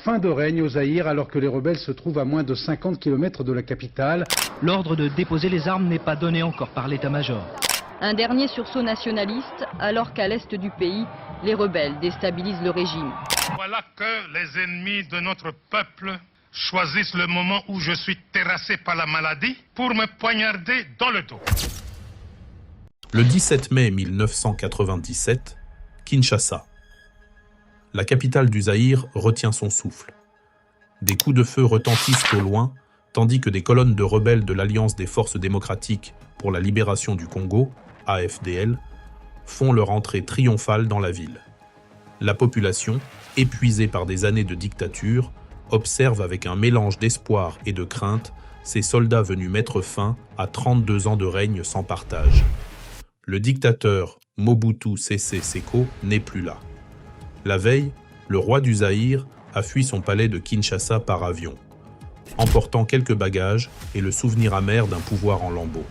fin de règne au Zaïre alors que les rebelles se trouvent à moins de 50 km de la capitale. L'ordre de déposer les armes n'est pas donné encore par l'état-major. Un dernier sursaut nationaliste, alors qu'à l'est du pays, les rebelles déstabilisent le régime. Voilà que les ennemis de notre peuple choisissent le moment où je suis terrassé par la maladie pour me poignarder dans le dos. Le 17 mai 1997, Kinshasa. La capitale du Zaïre retient son souffle. Des coups de feu retentissent au loin, tandis que des colonnes de rebelles de l'Alliance des forces démocratiques pour la libération du Congo, AFDL, font leur entrée triomphale dans la ville. La population, épuisée par des années de dictature, observe avec un mélange d'espoir et de crainte ces soldats venus mettre fin à 32 ans de règne sans partage. Le dictateur Mobutu Sese Seko n'est plus là. La veille, le roi du Zaïre a fui son palais de Kinshasa par avion, emportant quelques bagages et le souvenir amer d'un pouvoir en lambeaux.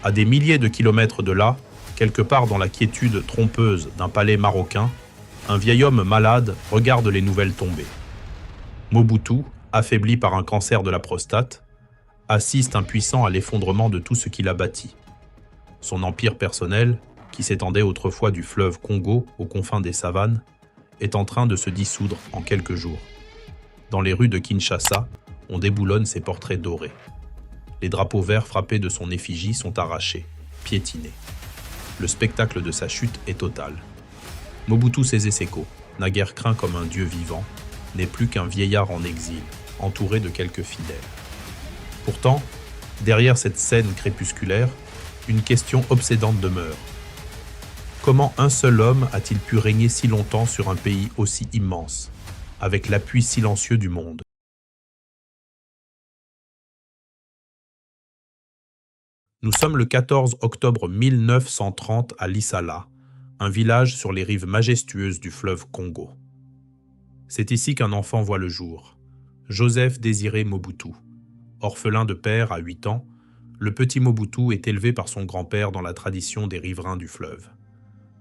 À des milliers de kilomètres de là, quelque part dans la quiétude trompeuse d'un palais marocain, un vieil homme malade regarde les nouvelles tomber. Mobutu, affaibli par un cancer de la prostate, assiste impuissant à l'effondrement de tout ce qu'il a bâti. Son empire personnel, qui s'étendait autrefois du fleuve Congo aux confins des savanes, est en train de se dissoudre en quelques jours. Dans les rues de Kinshasa, on déboulonne ses portraits dorés. Les drapeaux verts frappés de son effigie sont arrachés, piétinés. Le spectacle de sa chute est total. Mobutu Sese Seko, naguère craint comme un dieu vivant, n'est plus qu'un vieillard en exil, entouré de quelques fidèles. Pourtant, derrière cette scène crépusculaire, une question obsédante demeure. Comment un seul homme a-t-il pu régner si longtemps sur un pays aussi immense, avec l'appui silencieux du monde ? Nous sommes le 14 octobre 1930 à Lissala, un village sur les rives majestueuses du fleuve Congo. C'est ici qu'un enfant voit le jour, Joseph Désiré Mobutu. Orphelin de père à 8 ans, le petit Mobutu est élevé par son grand-père dans la tradition des riverains du fleuve.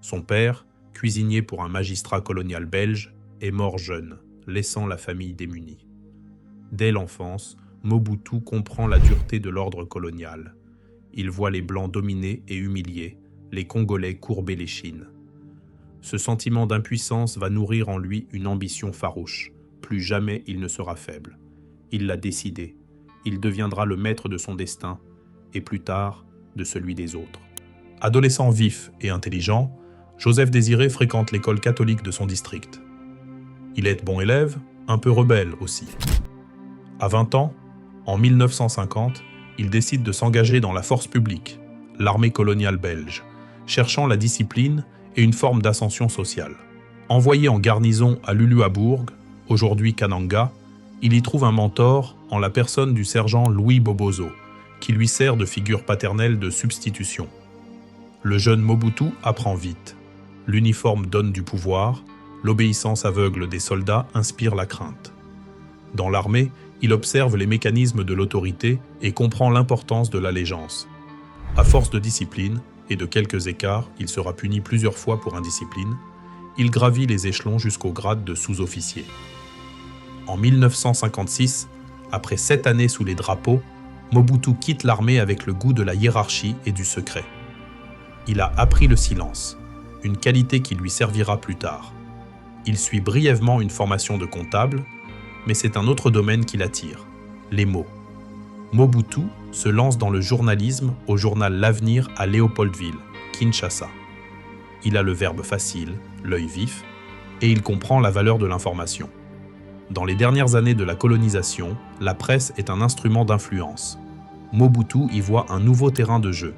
Son père, cuisinier pour un magistrat colonial belge, est mort jeune, laissant la famille démunie. Dès l'enfance, Mobutu comprend la dureté de l'ordre colonial. Il voit les Blancs dominés et humiliés, les Congolais courber l'échine. Ce sentiment d'impuissance va nourrir en lui une ambition farouche. Plus jamais il ne sera faible. Il l'a décidé. Il deviendra le maître de son destin, et plus tard, de celui des autres. Adolescent vif et intelligent, Joseph Désiré fréquente l'école catholique de son district. Il est bon élève, un peu rebelle aussi. À 20 ans, en 1950, il décide de s'engager dans la force publique, l'armée coloniale belge, cherchant la discipline et une forme d'ascension sociale. Envoyé en garnison à Luluabourg, aujourd'hui Kananga, il y trouve un mentor en la personne du sergent Louis Bobozo, qui lui sert de figure paternelle de substitution. Le jeune Mobutu apprend vite. L'uniforme donne du pouvoir, l'obéissance aveugle des soldats inspire la crainte. Dans l'armée, il observe les mécanismes de l'autorité et comprend l'importance de l'allégeance. À force de discipline et de quelques écarts, il sera puni plusieurs fois pour indiscipline. Il gravit les échelons jusqu'au grade de sous-officier. En 1956, après 7 années sous les drapeaux, Mobutu quitte l'armée avec le goût de la hiérarchie et du secret. Il a appris le silence, une qualité qui lui servira plus tard. Il suit brièvement une formation de comptable, mais c'est un autre domaine qui l'attire, les mots. Mobutu se lance dans le journalisme au journal L'Avenir à Léopoldville, Kinshasa. Il a le verbe facile, l'œil vif, et il comprend la valeur de l'information. Dans les dernières années de la colonisation, la presse est un instrument d'influence. Mobutu y voit un nouveau terrain de jeu.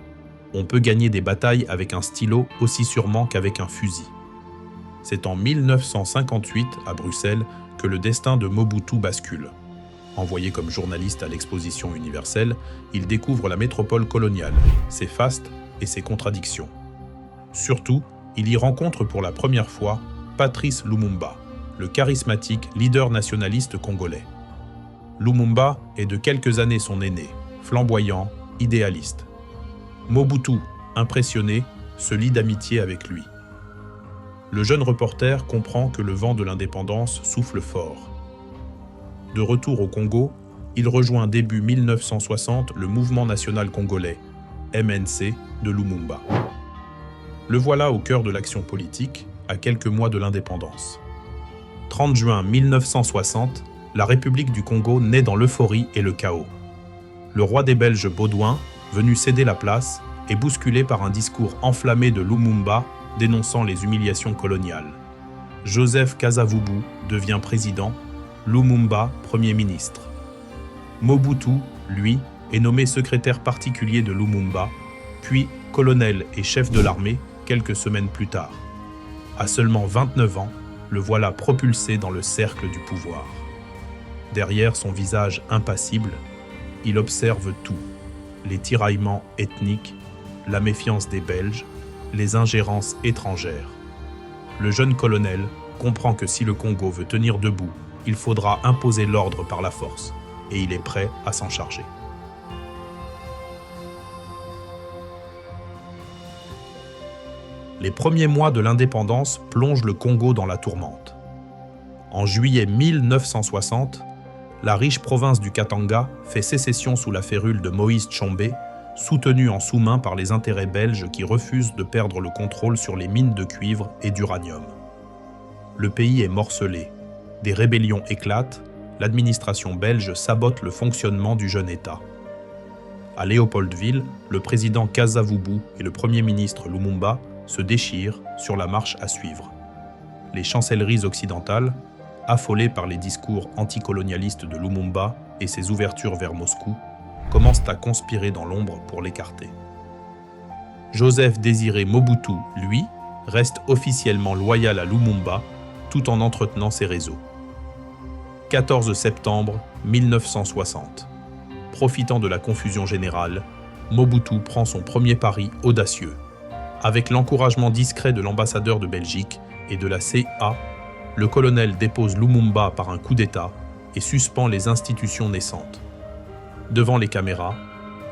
On peut gagner des batailles avec un stylo aussi sûrement qu'avec un fusil. C'est en 1958, à Bruxelles, que le destin de Mobutu bascule. Envoyé comme journaliste à l'exposition universelle, il découvre la métropole coloniale, ses fastes et ses contradictions. Surtout, il y rencontre pour la première fois Patrice Lumumba, le charismatique leader nationaliste congolais. Lumumba est de quelques années son aîné, flamboyant, idéaliste. Mobutu, impressionné, se lie d'amitié avec lui. Le jeune reporter comprend que le vent de l'indépendance souffle fort. De retour au Congo, il rejoint début 1960 le Mouvement national congolais, MNC, de Lumumba. Le voilà au cœur de l'action politique, à quelques mois de l'indépendance. 30 juin 1960, la République du Congo naît dans l'euphorie et le chaos. Le roi des Belges Baudouin, venu céder la place, est bousculé par un discours enflammé de Lumumba dénonçant les humiliations coloniales. Joseph Kasavubu devient président, Lumumba Premier ministre. Mobutu, lui, est nommé secrétaire particulier de Lumumba, puis colonel et chef de l'armée quelques semaines plus tard. À seulement 29 ans, le voilà propulsé dans le cercle du pouvoir. Derrière son visage impassible, il observe tout, les tiraillements ethniques, la méfiance des Belges, les ingérences étrangères. Le jeune colonel comprend que si le Congo veut tenir debout, il faudra imposer l'ordre par la force, et il est prêt à s'en charger. Les premiers mois de l'indépendance plongent le Congo dans la tourmente. En juillet 1960, la riche province du Katanga fait sécession sous la férule de Moïse Tshombe, soutenue en sous-main par les intérêts belges qui refusent de perdre le contrôle sur les mines de cuivre et d'uranium. Le pays est morcelé, des rébellions éclatent, l'administration belge sabote le fonctionnement du jeune État. À Léopoldville, le président Kasavubu et le premier ministre Lumumba se déchirent sur la marche à suivre. Les chancelleries occidentales, affolées par les discours anticolonialistes de Lumumba et ses ouvertures vers Moscou, commencent à conspirer dans l'ombre pour l'écarter. Joseph Désiré Mobutu, lui, reste officiellement loyal à Lumumba tout en entretenant ses réseaux. 14 septembre 1960. Profitant de la confusion générale, Mobutu prend son premier pari audacieux. Avec l'encouragement discret de l'ambassadeur de Belgique et de la CA, le colonel dépose Lumumba par un coup d'État et suspend les institutions naissantes. Devant les caméras,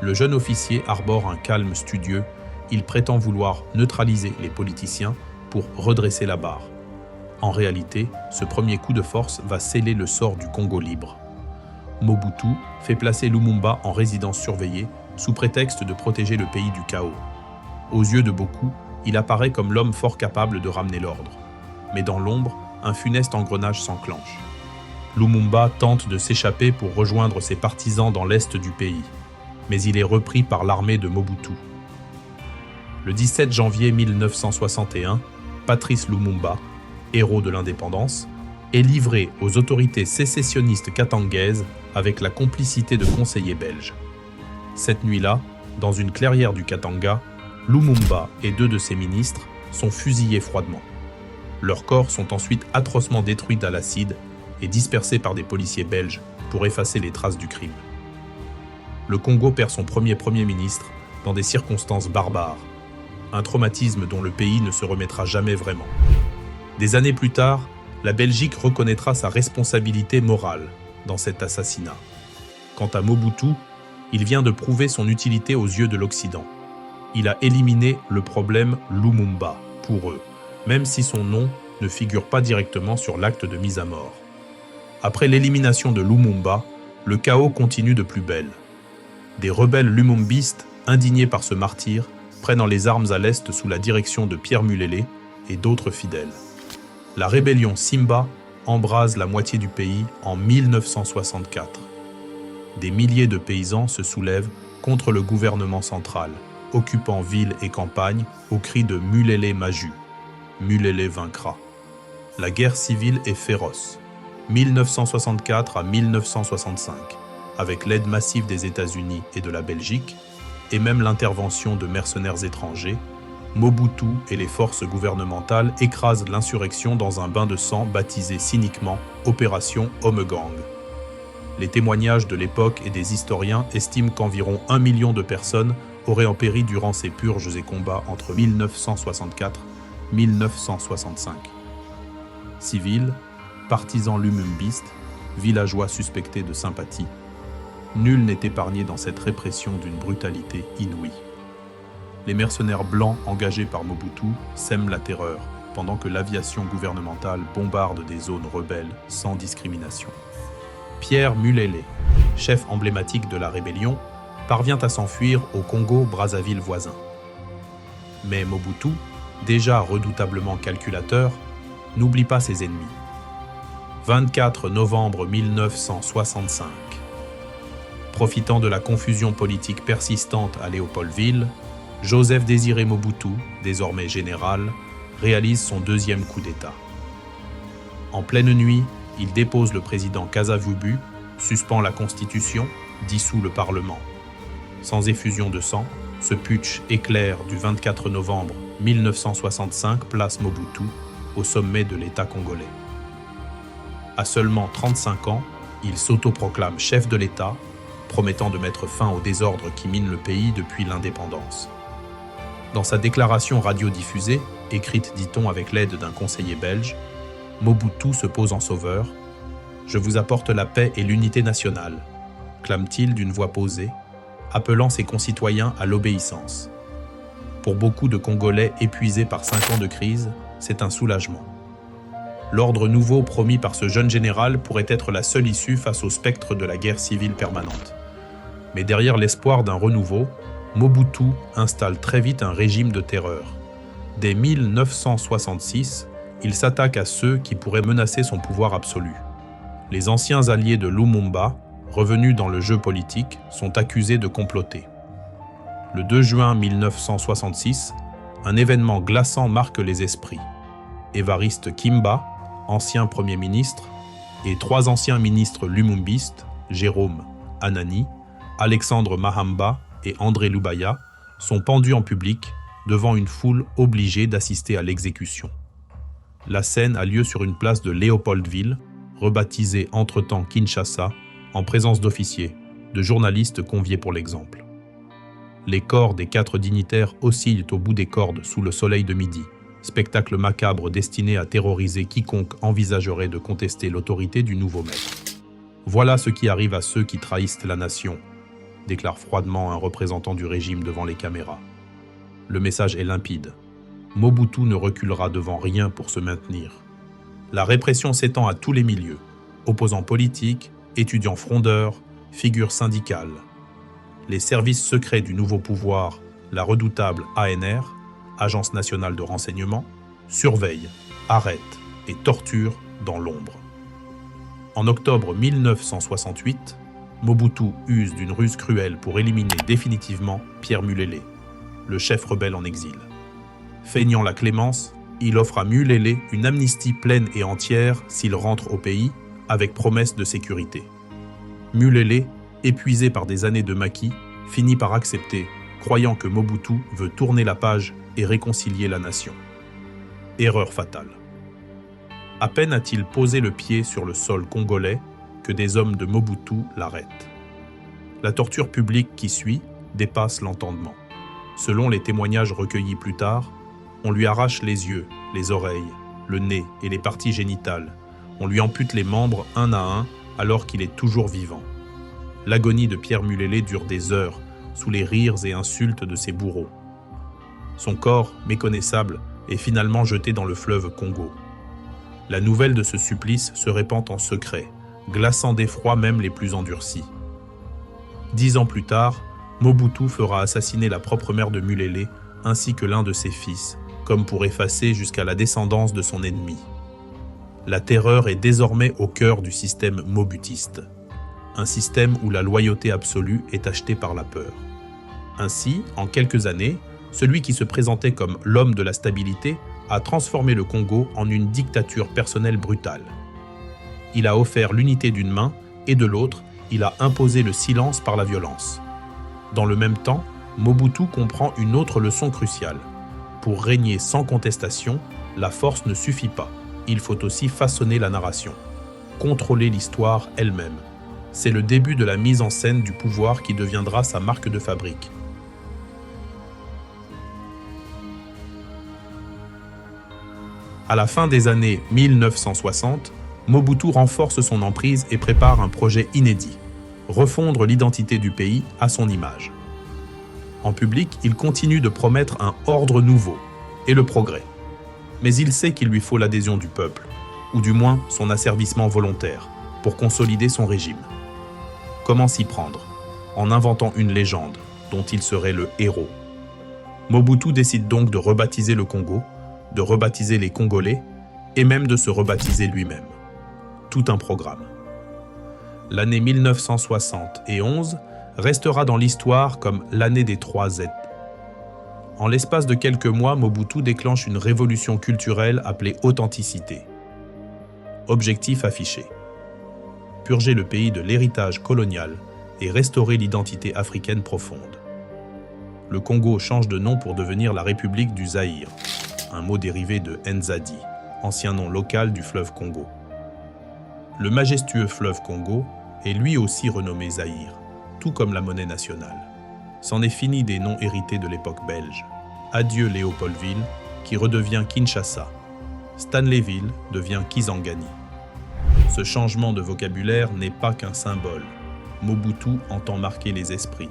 le jeune officier arbore un calme studieux. Il prétend vouloir neutraliser les politiciens pour redresser la barre. En réalité, ce premier coup de force va sceller le sort du Congo libre. Mobutu fait placer Lumumba en résidence surveillée sous prétexte de protéger le pays du chaos. Aux yeux de beaucoup, il apparaît comme l'homme fort capable de ramener l'ordre. Mais dans l'ombre, un funeste engrenage s'enclenche. Lumumba tente de s'échapper pour rejoindre ses partisans dans l'est du pays, mais il est repris par l'armée de Mobutu. Le 17 janvier 1961, Patrice Lumumba, héros de l'indépendance, est livré aux autorités sécessionnistes katangaises avec la complicité de conseillers belges. Cette nuit-là, dans une clairière du Katanga, Lumumba et 2 de ses ministres sont fusillés froidement. Leurs corps sont ensuite atrocement détruits à l'acide et dispersés par des policiers belges pour effacer les traces du crime. Le Congo perd son premier ministre dans des circonstances barbares, un traumatisme dont le pays ne se remettra jamais vraiment. Des années plus tard, la Belgique reconnaîtra sa responsabilité morale dans cet assassinat. Quant à Mobutu, il vient de prouver son utilité aux yeux de l'Occident. Il a éliminé le problème Lumumba pour eux, même si son nom ne figure pas directement sur l'acte de mise à mort. Après l'élimination de Lumumba, le chaos continue de plus belle. Des rebelles lumumbistes, indignés par ce martyr, prennent les armes à l'est sous la direction de Pierre Mulele et d'autres fidèles. La rébellion Simba embrase la moitié du pays en 1964. Des milliers de paysans se soulèvent contre le gouvernement central, occupant villes et campagnes au cri de Mulele Maju. Mulele vaincra. La guerre civile est féroce. 1964 à 1965, avec l'aide massive des États-Unis et de la Belgique, et même l'intervention de mercenaires étrangers, Mobutu et les forces gouvernementales écrasent l'insurrection dans un bain de sang baptisé cyniquement Opération Homegang. Les témoignages de l'époque et des historiens estiment qu'environ 1 million de personnes auraient péri durant ces purges et combats entre 1964 et 1965. Civils, partisans lumumbistes, villageois suspectés de sympathie, nul n'est épargné dans cette répression d'une brutalité inouïe. Les mercenaires blancs engagés par Mobutu sèment la terreur, pendant que l'aviation gouvernementale bombarde des zones rebelles sans discrimination. Pierre Mulele, chef emblématique de la rébellion, parvient à s'enfuir au Congo-Brazzaville voisin. Mais Mobutu, déjà redoutablement calculateur, n'oublie pas ses ennemis. 24 novembre 1965. Profitant de la confusion politique persistante à Léopoldville, Joseph-Désiré Mobutu, désormais général, réalise son deuxième coup d'État. En pleine nuit, il dépose le président Kasavubu, suspend la Constitution, dissout le Parlement. Sans effusion de sang, ce putsch éclair du 24 novembre 1965 place Mobutu au sommet de l'État congolais. À seulement 35 ans, il s'autoproclame chef de l'État, promettant de mettre fin au désordre qui mine le pays depuis l'indépendance. Dans sa déclaration radiodiffusée, écrite dit-on avec l'aide d'un conseiller belge, Mobutu se pose en sauveur. « Je vous apporte la paix et l'unité nationale », clame-t-il d'une voix posée, appelant ses concitoyens à l'obéissance. Pour beaucoup de Congolais épuisés par 5 ans de crise, c'est un soulagement. L'ordre nouveau promis par ce jeune général pourrait être la seule issue face au spectre de la guerre civile permanente. Mais derrière l'espoir d'un renouveau, Mobutu installe très vite un régime de terreur. Dès 1966, il s'attaque à ceux qui pourraient menacer son pouvoir absolu. Les anciens alliés de Lumumba, revenus dans le jeu politique, sont accusés de comploter. Le 2 juin 1966, un événement glaçant marque les esprits. Évariste Kimba, ancien Premier ministre, et 3 anciens ministres lumumbistes, Jérôme Anani, Alexandre Mahamba et André Lubaya, sont pendus en public devant une foule obligée d'assister à l'exécution. La scène a lieu sur une place de Léopoldville, rebaptisée entre-temps Kinshasa, en présence d'officiers, de journalistes conviés pour l'exemple. Les corps des 4 dignitaires oscillent au bout des cordes sous le soleil de midi, spectacle macabre destiné à terroriser quiconque envisagerait de contester l'autorité du nouveau maître. Voilà ce qui arrive à ceux qui trahissent la nation, déclare froidement un représentant du régime devant les caméras. Le message est limpide. Mobutu ne reculera devant rien pour se maintenir. La répression s'étend à tous les milieux, opposants politiques, étudiants frondeurs, figures syndicales. Les services secrets du nouveau pouvoir, la redoutable ANR, Agence nationale de renseignement, surveillent, arrêtent et torturent dans l'ombre. En octobre 1968, Mobutu use d'une ruse cruelle pour éliminer définitivement Pierre Mulele, le chef rebelle en exil. Feignant la clémence, il offre à Mulele une amnistie pleine et entière s'il rentre au pays, avec promesse de sécurité. Mulele, épuisé par des années de maquis, finit par accepter, croyant que Mobutu veut tourner la page et réconcilier la nation. Erreur fatale. À peine a-t-il posé le pied sur le sol congolais que des hommes de Mobutu l'arrêtent. La torture publique qui suit dépasse l'entendement. Selon les témoignages recueillis plus tard, on lui arrache les yeux, les oreilles, le nez et les parties génitales. On lui ampute les membres un à un alors qu'il est toujours vivant. L'agonie de Pierre Mulele dure des heures, sous les rires et insultes de ses bourreaux. Son corps, méconnaissable, est finalement jeté dans le fleuve Congo. La nouvelle de ce supplice se répand en secret, glaçant d'effroi même les plus endurcis. 10 ans plus tard, Mobutu fera assassiner la propre mère de Mulele ainsi que l'un de ses fils, comme pour effacer jusqu'à la descendance de son ennemi. La terreur est désormais au cœur du système mobutiste, un système où la loyauté absolue est achetée par la peur. Ainsi, en quelques années, celui qui se présentait comme l'homme de la stabilité a transformé le Congo en une dictature personnelle brutale. Il a offert l'unité d'une main et de l'autre, il a imposé le silence par la violence. Dans le même temps, Mobutu comprend une autre leçon cruciale. Pour régner sans contestation, la force ne suffit pas. Il faut aussi façonner la narration, contrôler l'histoire elle-même. C'est le début de la mise en scène du pouvoir qui deviendra sa marque de fabrique. À la fin des années 1960, Mobutu renforce son emprise et prépare un projet inédit, refondre l'identité du pays à son image. En public, il continue de promettre un ordre nouveau et le progrès. Mais il sait qu'il lui faut l'adhésion du peuple, ou du moins son asservissement volontaire, pour consolider son régime. Comment s'y prendre? En inventant une légende dont il serait le héros. Mobutu décide donc de rebaptiser le Congo, de rebaptiser les Congolais et même de se rebaptiser lui-même. Tout un programme. L'année 1971 restera dans l'histoire comme l'année des 3 Z. En l'espace de quelques mois, Mobutu déclenche une révolution culturelle appelée authenticité. Objectif affiché: purger le pays de l'héritage colonial et restaurer l'identité africaine profonde. Le Congo change de nom pour devenir la République du Zaïre, un mot dérivé de Nzadi, ancien nom local du fleuve Congo. Le majestueux fleuve Congo est lui aussi renommé Zaïre, tout comme la monnaie nationale. C'en est fini des noms hérités de l'époque belge. Adieu Léopoldville, qui redevient Kinshasa. Stanleyville devient Kisangani. Ce changement de vocabulaire n'est pas qu'un symbole. Mobutu entend marquer les esprits,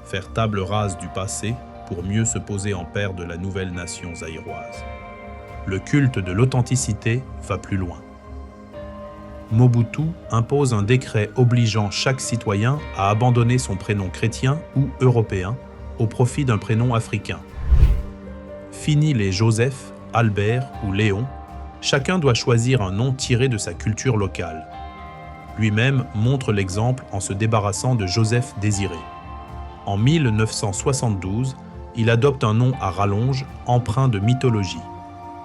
faire table rase du passé pour mieux se poser en père de la nouvelle nation zaïroise. Le culte de l'authenticité va plus loin. Mobutu impose un décret obligeant chaque citoyen à abandonner son prénom chrétien ou européen au profit d'un prénom africain. Fini les Joseph, Albert ou Léon, chacun doit choisir un nom tiré de sa culture locale. Lui-même montre l'exemple en se débarrassant de Joseph Désiré. En 1972, il adopte un nom à rallonge empreint de mythologie.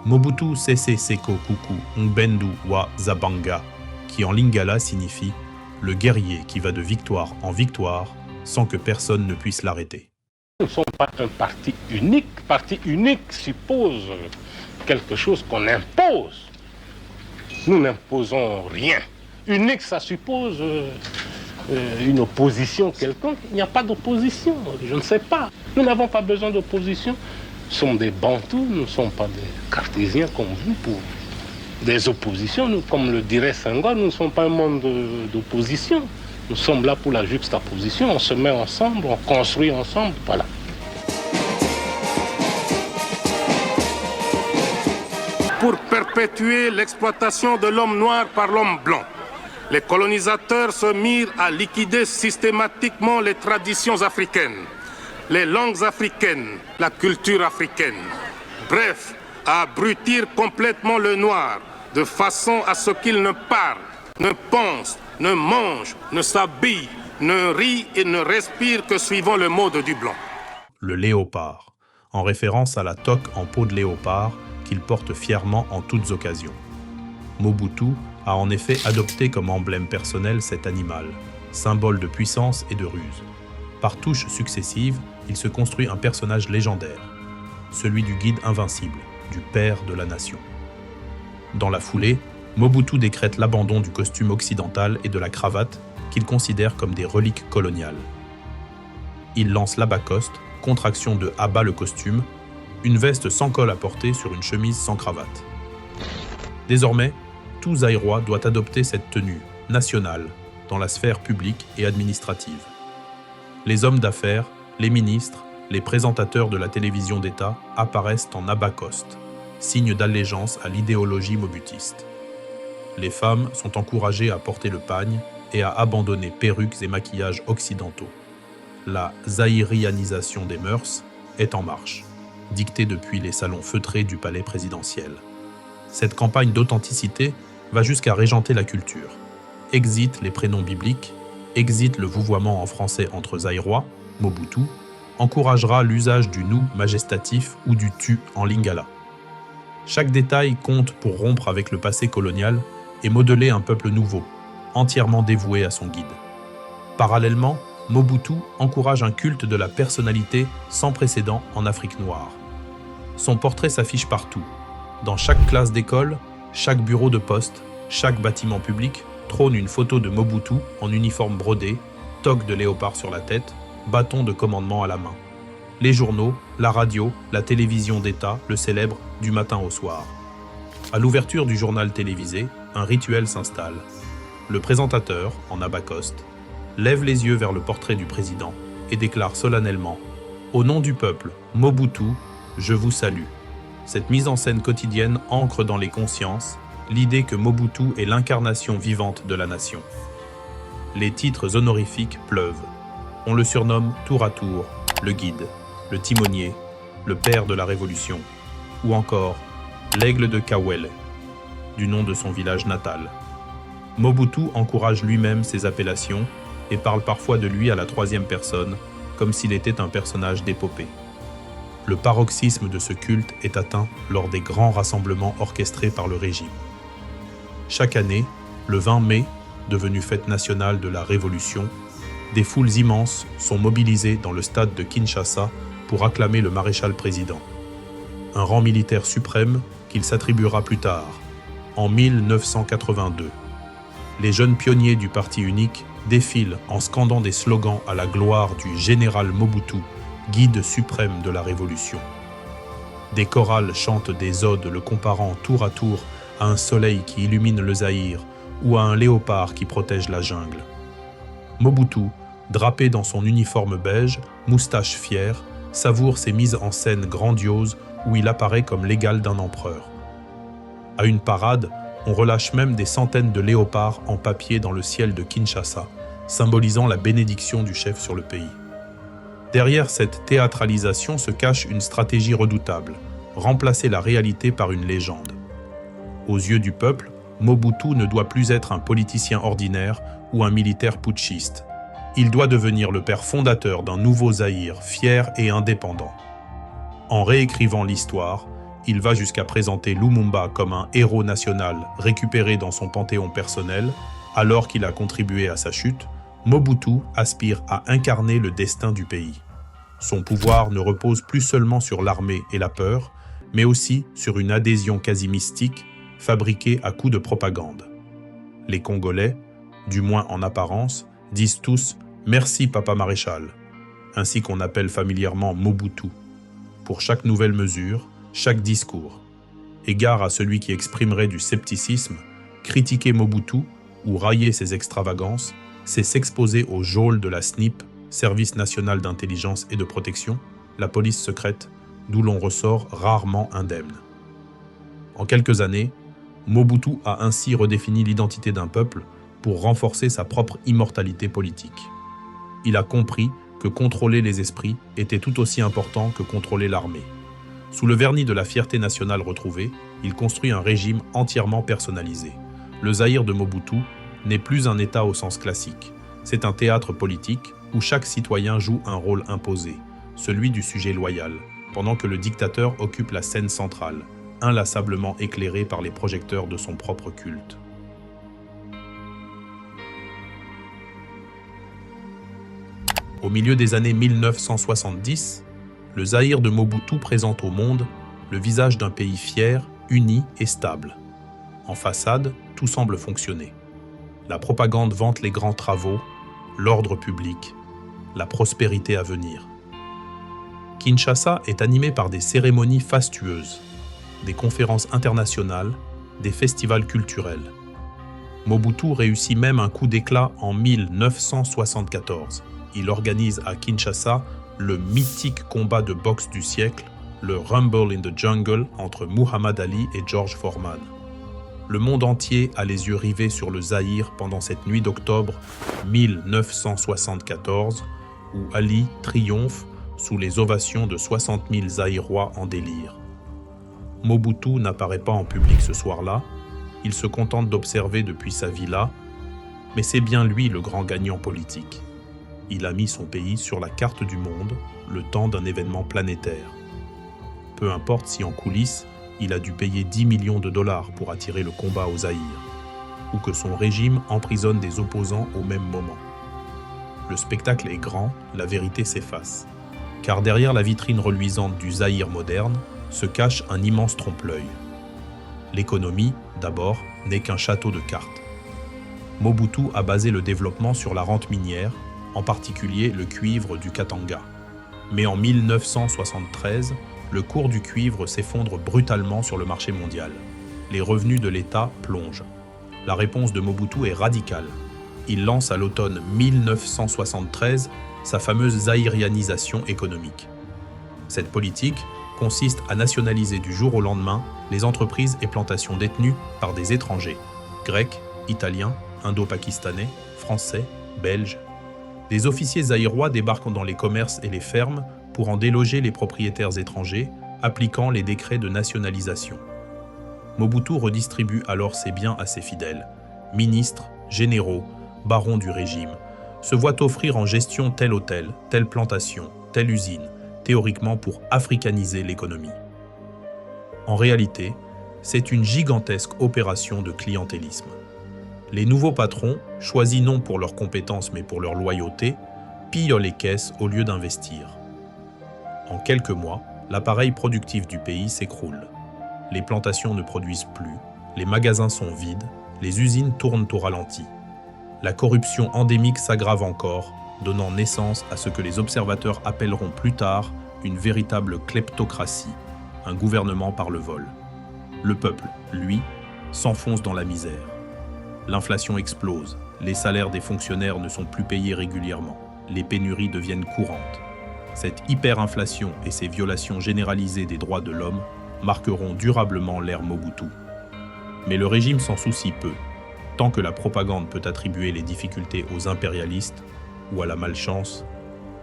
Mobutu Sese Seko Kuku Ngbendu wa Zabanga, qui en lingala signifie « le guerrier qui va de victoire en victoire sans que personne ne puisse l'arrêter ». Nous ne sommes pas un parti unique. Parti unique suppose quelque chose qu'on impose. Nous n'imposons rien. Unique, ça suppose une opposition quelconque. Il n'y a pas d'opposition, je ne sais pas. Nous n'avons pas besoin d'opposition. Nous sommes des Bantous, nous ne sommes pas des Cartésiens comme vous pour des oppositions. Nous, comme le dirait Senghor, nous ne sommes pas un monde d'opposition. Nous sommes là pour la juxtaposition. On se met ensemble, on construit ensemble, voilà. Pour perpétuer l'exploitation de l'homme noir par l'homme blanc, les colonisateurs se mirent à liquider systématiquement les traditions africaines, les langues africaines, la culture africaine. Bref, à abrutir complètement le noir, de façon à ce qu'il ne parle, ne pense, ne mange, ne s'habille, ne rit et ne respire que suivant le mode du blanc. Le léopard, en référence à la toque en peau de léopard qu'il porte fièrement en toutes occasions. Mobutu a en effet adopté comme emblème personnel cet animal, symbole de puissance et de ruse. Par touches successives, il se construit un personnage légendaire, celui du guide invincible, du père de la nation. Dans la foulée, Mobutu décrète l'abandon du costume occidental et de la cravate qu'il considère comme des reliques coloniales. Il lance l'abacoste, contraction de « abat le costume », une veste sans col à porter sur une chemise sans cravate. Désormais, tout Zaïrois doit adopter cette tenue nationale dans la sphère publique et administrative. Les hommes d'affaires, les ministres, les présentateurs de la télévision d'État apparaissent en abacoste, signe d'allégeance à l'idéologie mobutiste. Les femmes sont encouragées à porter le pagne et à abandonner perruques et maquillages occidentaux. La zaïrianisation des mœurs est en marche, dictée depuis les salons feutrés du palais présidentiel. Cette campagne d'authenticité va jusqu'à régenter la culture. Exit les prénoms bibliques, exit le vouvoiement en français entre Zaïrois, Mobutu, encouragera l'usage du nous majestatif ou du tu en lingala. Chaque détail compte pour rompre avec le passé colonial et modeler un peuple nouveau, entièrement dévoué à son guide. Parallèlement, Mobutu encourage un culte de la personnalité sans précédent en Afrique noire. Son portrait s'affiche partout. Dans chaque classe d'école, chaque bureau de poste, chaque bâtiment public trône une photo de Mobutu en uniforme brodé, toque de léopard sur la tête, bâton de commandement à la main. Les journaux, la radio, la télévision d'État le célèbrent du matin au soir. À l'ouverture du journal télévisé, un rituel s'installe. Le présentateur, en abacoste, lève les yeux vers le portrait du président et déclare solennellement « Au nom du peuple, Mobutu, je vous salue ». Cette mise en scène quotidienne ancre dans les consciences l'idée que Mobutu est l'incarnation vivante de la nation. Les titres honorifiques pleuvent. On le surnomme tour à tour le guide, le timonier, le père de la révolution, ou encore l'aigle de Kawele, du nom de son village natal. Mobutu encourage lui-même ces appellations et parle parfois de lui à la troisième personne, comme s'il était un personnage d'épopée. Le paroxysme de ce culte est atteint lors des grands rassemblements orchestrés par le régime. Chaque année, le 20 mai, devenu fête nationale de la Révolution, des foules immenses sont mobilisées dans le stade de Kinshasa pour acclamer le maréchal président. Un rang militaire suprême qu'il s'attribuera plus tard, en 1982. Les jeunes pionniers du parti unique défilent en scandant des slogans à la gloire du général Mobutu, guide suprême de la Révolution. Des chorales chantent des odes le comparant tour à tour à un soleil qui illumine le Zaïre ou à un léopard qui protège la jungle. Mobutu, drapé dans son uniforme beige, moustache fière, savoure ces mises en scène grandioses où il apparaît comme l'égal d'un empereur. À une parade, on relâche même des centaines de léopards en papier dans le ciel de Kinshasa, symbolisant la bénédiction du chef sur le pays. Derrière cette théâtralisation se cache une stratégie redoutable, remplacer la réalité par une légende. Aux yeux du peuple, Mobutu ne doit plus être un politicien ordinaire ou un militaire putschiste. Il doit devenir le père fondateur d'un nouveau Zaïre, fier et indépendant. En réécrivant l'histoire, il va jusqu'à présenter Lumumba comme un héros national récupéré dans son panthéon personnel, alors qu'il a contribué à sa chute. Mobutu aspire à incarner le destin du pays. Son pouvoir ne repose plus seulement sur l'armée et la peur, mais aussi sur une adhésion quasi mystique, fabriquée à coups de propagande. Les Congolais, du moins en apparence, disent tous « Merci Papa Maréchal », ainsi qu'on appelle familièrement Mobutu, pour chaque nouvelle mesure, chaque discours. Égard à celui qui exprimerait du scepticisme, critiquer Mobutu ou railler ses extravagances, c'est s'exposer au geôle de la SNIP, Service national d'intelligence et de protection, la police secrète, d'où l'on ressort rarement indemne. En quelques années, Mobutu a ainsi redéfini l'identité d'un peuple pour renforcer sa propre immortalité politique. Il a compris que contrôler les esprits était tout aussi important que contrôler l'armée. Sous le vernis de la fierté nationale retrouvée, il construit un régime entièrement personnalisé. Le Zaïre de Mobutu n'est plus un État au sens classique. C'est un théâtre politique où chaque citoyen joue un rôle imposé, celui du sujet loyal, pendant que le dictateur occupe la scène centrale, inlassablement éclairé par les projecteurs de son propre culte. Au milieu des années 1970, le Zaïre de Mobutu présente au monde le visage d'un pays fier, uni et stable. En façade, tout semble fonctionner. La propagande vante les grands travaux, l'ordre public, la prospérité à venir. Kinshasa est animé par des cérémonies fastueuses, des conférences internationales, des festivals culturels. Mobutu réussit même un coup d'éclat en 1974. Il organise à Kinshasa le mythique combat de boxe du siècle, le Rumble in the Jungle entre Muhammad Ali et George Foreman. Le monde entier a les yeux rivés sur le Zaïre pendant cette nuit d'octobre 1974, où Ali triomphe sous les ovations de 60 000 Zaïrois en délire. Mobutu n'apparaît pas en public ce soir-là, il se contente d'observer depuis sa villa, mais c'est bien lui le grand gagnant politique. Il a mis son pays sur la carte du monde le temps d'un événement planétaire. Peu importe si en coulisses, il a dû payer 10 millions de dollars pour attirer le combat au Zaïre, ou que son régime emprisonne des opposants au même moment. Le spectacle est grand, la vérité s'efface. Car derrière la vitrine reluisante du Zaïre moderne se cache un immense trompe-l'œil. L'économie, d'abord, n'est qu'un château de cartes. Mobutu a basé le développement sur la rente minière, en particulier le cuivre du Katanga. Mais en 1973, le cours du cuivre s'effondre brutalement sur le marché mondial. Les revenus de l'État plongent. La réponse de Mobutu est radicale. Il lance à l'automne 1973 sa fameuse zaïrianisation économique. Cette politique, consiste à nationaliser du jour au lendemain les entreprises et plantations détenues par des étrangers, grecs, italiens, indo-pakistanais, français, belges. Des officiers zaïrois débarquent dans les commerces et les fermes pour en déloger les propriétaires étrangers, appliquant les décrets de nationalisation. Mobutu redistribue alors ses biens à ses fidèles, ministres, généraux, barons du régime, se voit offrir en gestion tel hôtel, telle plantation, telle usine, théoriquement pour africaniser l'économie. En réalité, c'est une gigantesque opération de clientélisme. Les nouveaux patrons, choisis non pour leurs compétences mais pour leur loyauté, pillent les caisses au lieu d'investir. En quelques mois, l'appareil productif du pays s'écroule. Les plantations ne produisent plus, les magasins sont vides, les usines tournent au ralenti. La corruption endémique s'aggrave encore, donnant naissance à ce que les observateurs appelleront plus tard une véritable kleptocratie, un gouvernement par le vol. Le peuple, lui, s'enfonce dans la misère. L'inflation explose, les salaires des fonctionnaires ne sont plus payés régulièrement, les pénuries deviennent courantes. Cette hyperinflation et ces violations généralisées des droits de l'homme marqueront durablement l'ère Mobutu. Mais le régime s'en soucie peu, tant que la propagande peut attribuer les difficultés aux impérialistes ou à la malchance,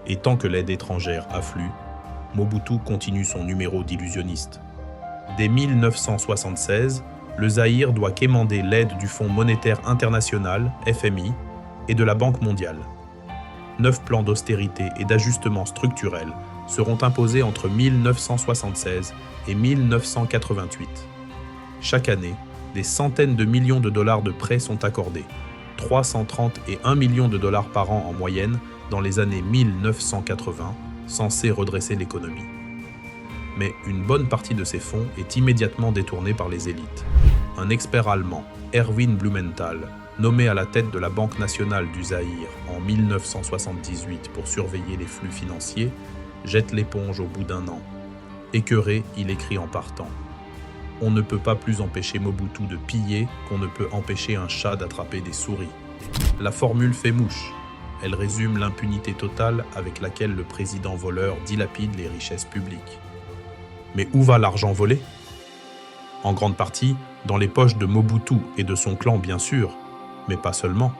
et tant que l'aide étrangère afflue, Mobutu continue son numéro d'illusionniste. Dès 1976, le Zaïre doit quémander l'aide du Fonds monétaire international, FMI, et de la Banque mondiale. 9 plans d'austérité et d'ajustement structurel seront imposés entre 1976 et 1988. Chaque année, des centaines de millions de dollars de prêts sont accordés, 330 et 1 million de dollars par an en moyenne dans les années 1980, censés redresser l'économie. Mais une bonne partie de ces fonds est immédiatement détournée par les élites. Un expert allemand, Erwin Blumenthal, nommé à la tête de la Banque nationale du Zaïre en 1978 pour surveiller les flux financiers, jette l'éponge au bout d'un an. Écœuré, il écrit en partant. On ne peut pas plus empêcher Mobutu de piller qu'on ne peut empêcher un chat d'attraper des souris. La formule fait mouche. Elle résume l'impunité totale avec laquelle le président voleur dilapide les richesses publiques. Mais où va l'argent volé? En grande partie, dans les poches de Mobutu et de son clan bien sûr, mais pas seulement.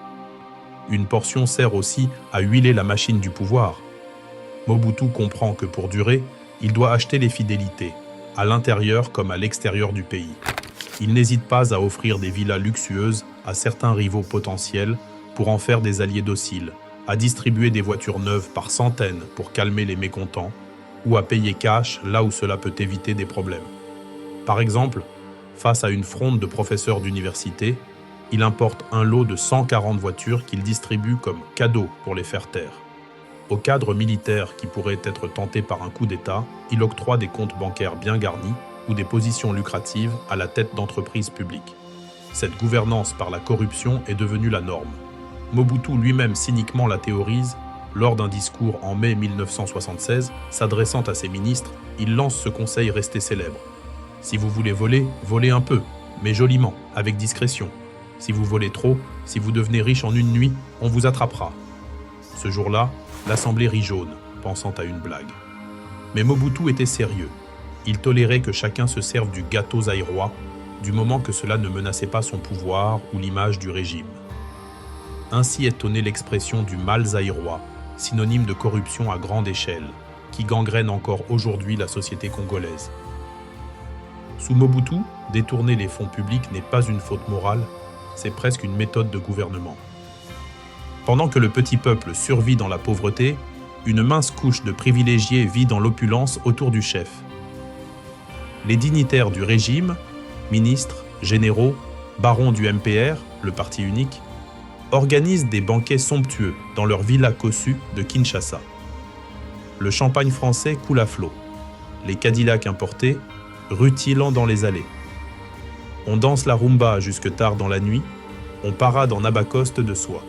Une portion sert aussi à huiler la machine du pouvoir. Mobutu comprend que pour durer, il doit acheter les fidélités, à l'intérieur comme à l'extérieur du pays. Il n'hésite pas à offrir des villas luxueuses à certains rivaux potentiels pour en faire des alliés dociles, à distribuer des voitures neuves par centaines pour calmer les mécontents, ou à payer cash là où cela peut éviter des problèmes. Par exemple, face à une fronde de professeurs d'université, il importe un lot de 140 voitures qu'il distribue comme cadeau pour les faire taire. Aux cadres militaires qui pourraient être tentés par un coup d'État, il octroie des comptes bancaires bien garnis ou des positions lucratives à la tête d'entreprises publiques. Cette gouvernance par la corruption est devenue la norme. Mobutu lui-même cyniquement la théorise. Lors d'un discours en mai 1976, s'adressant à ses ministres, il lance ce conseil resté célèbre. Si vous voulez voler, volez un peu, mais joliment, avec discrétion. Si vous volez trop, si vous devenez riche en une nuit, on vous attrapera. Ce jour-là, l'Assemblée rit jaune, pensant à une blague. Mais Mobutu était sérieux. Il tolérait que chacun se serve du gâteau zaïrois, du moment que cela ne menaçait pas son pouvoir ou l'image du régime. Ainsi est née l'expression du mal zaïrois, synonyme de corruption à grande échelle, qui gangrène encore aujourd'hui la société congolaise. Sous Mobutu, détourner les fonds publics n'est pas une faute morale, c'est presque une méthode de gouvernement. Pendant que le petit peuple survit dans la pauvreté, une mince couche de privilégiés vit dans l'opulence autour du chef. Les dignitaires du régime, ministres, généraux, barons du MPR, le parti unique, organisent des banquets somptueux dans leur villa cossue de Kinshasa. Le champagne français coule à flot, les Cadillacs importés rutilant dans les allées. On danse la rumba jusque tard dans la nuit, on parade en abacoste de soie.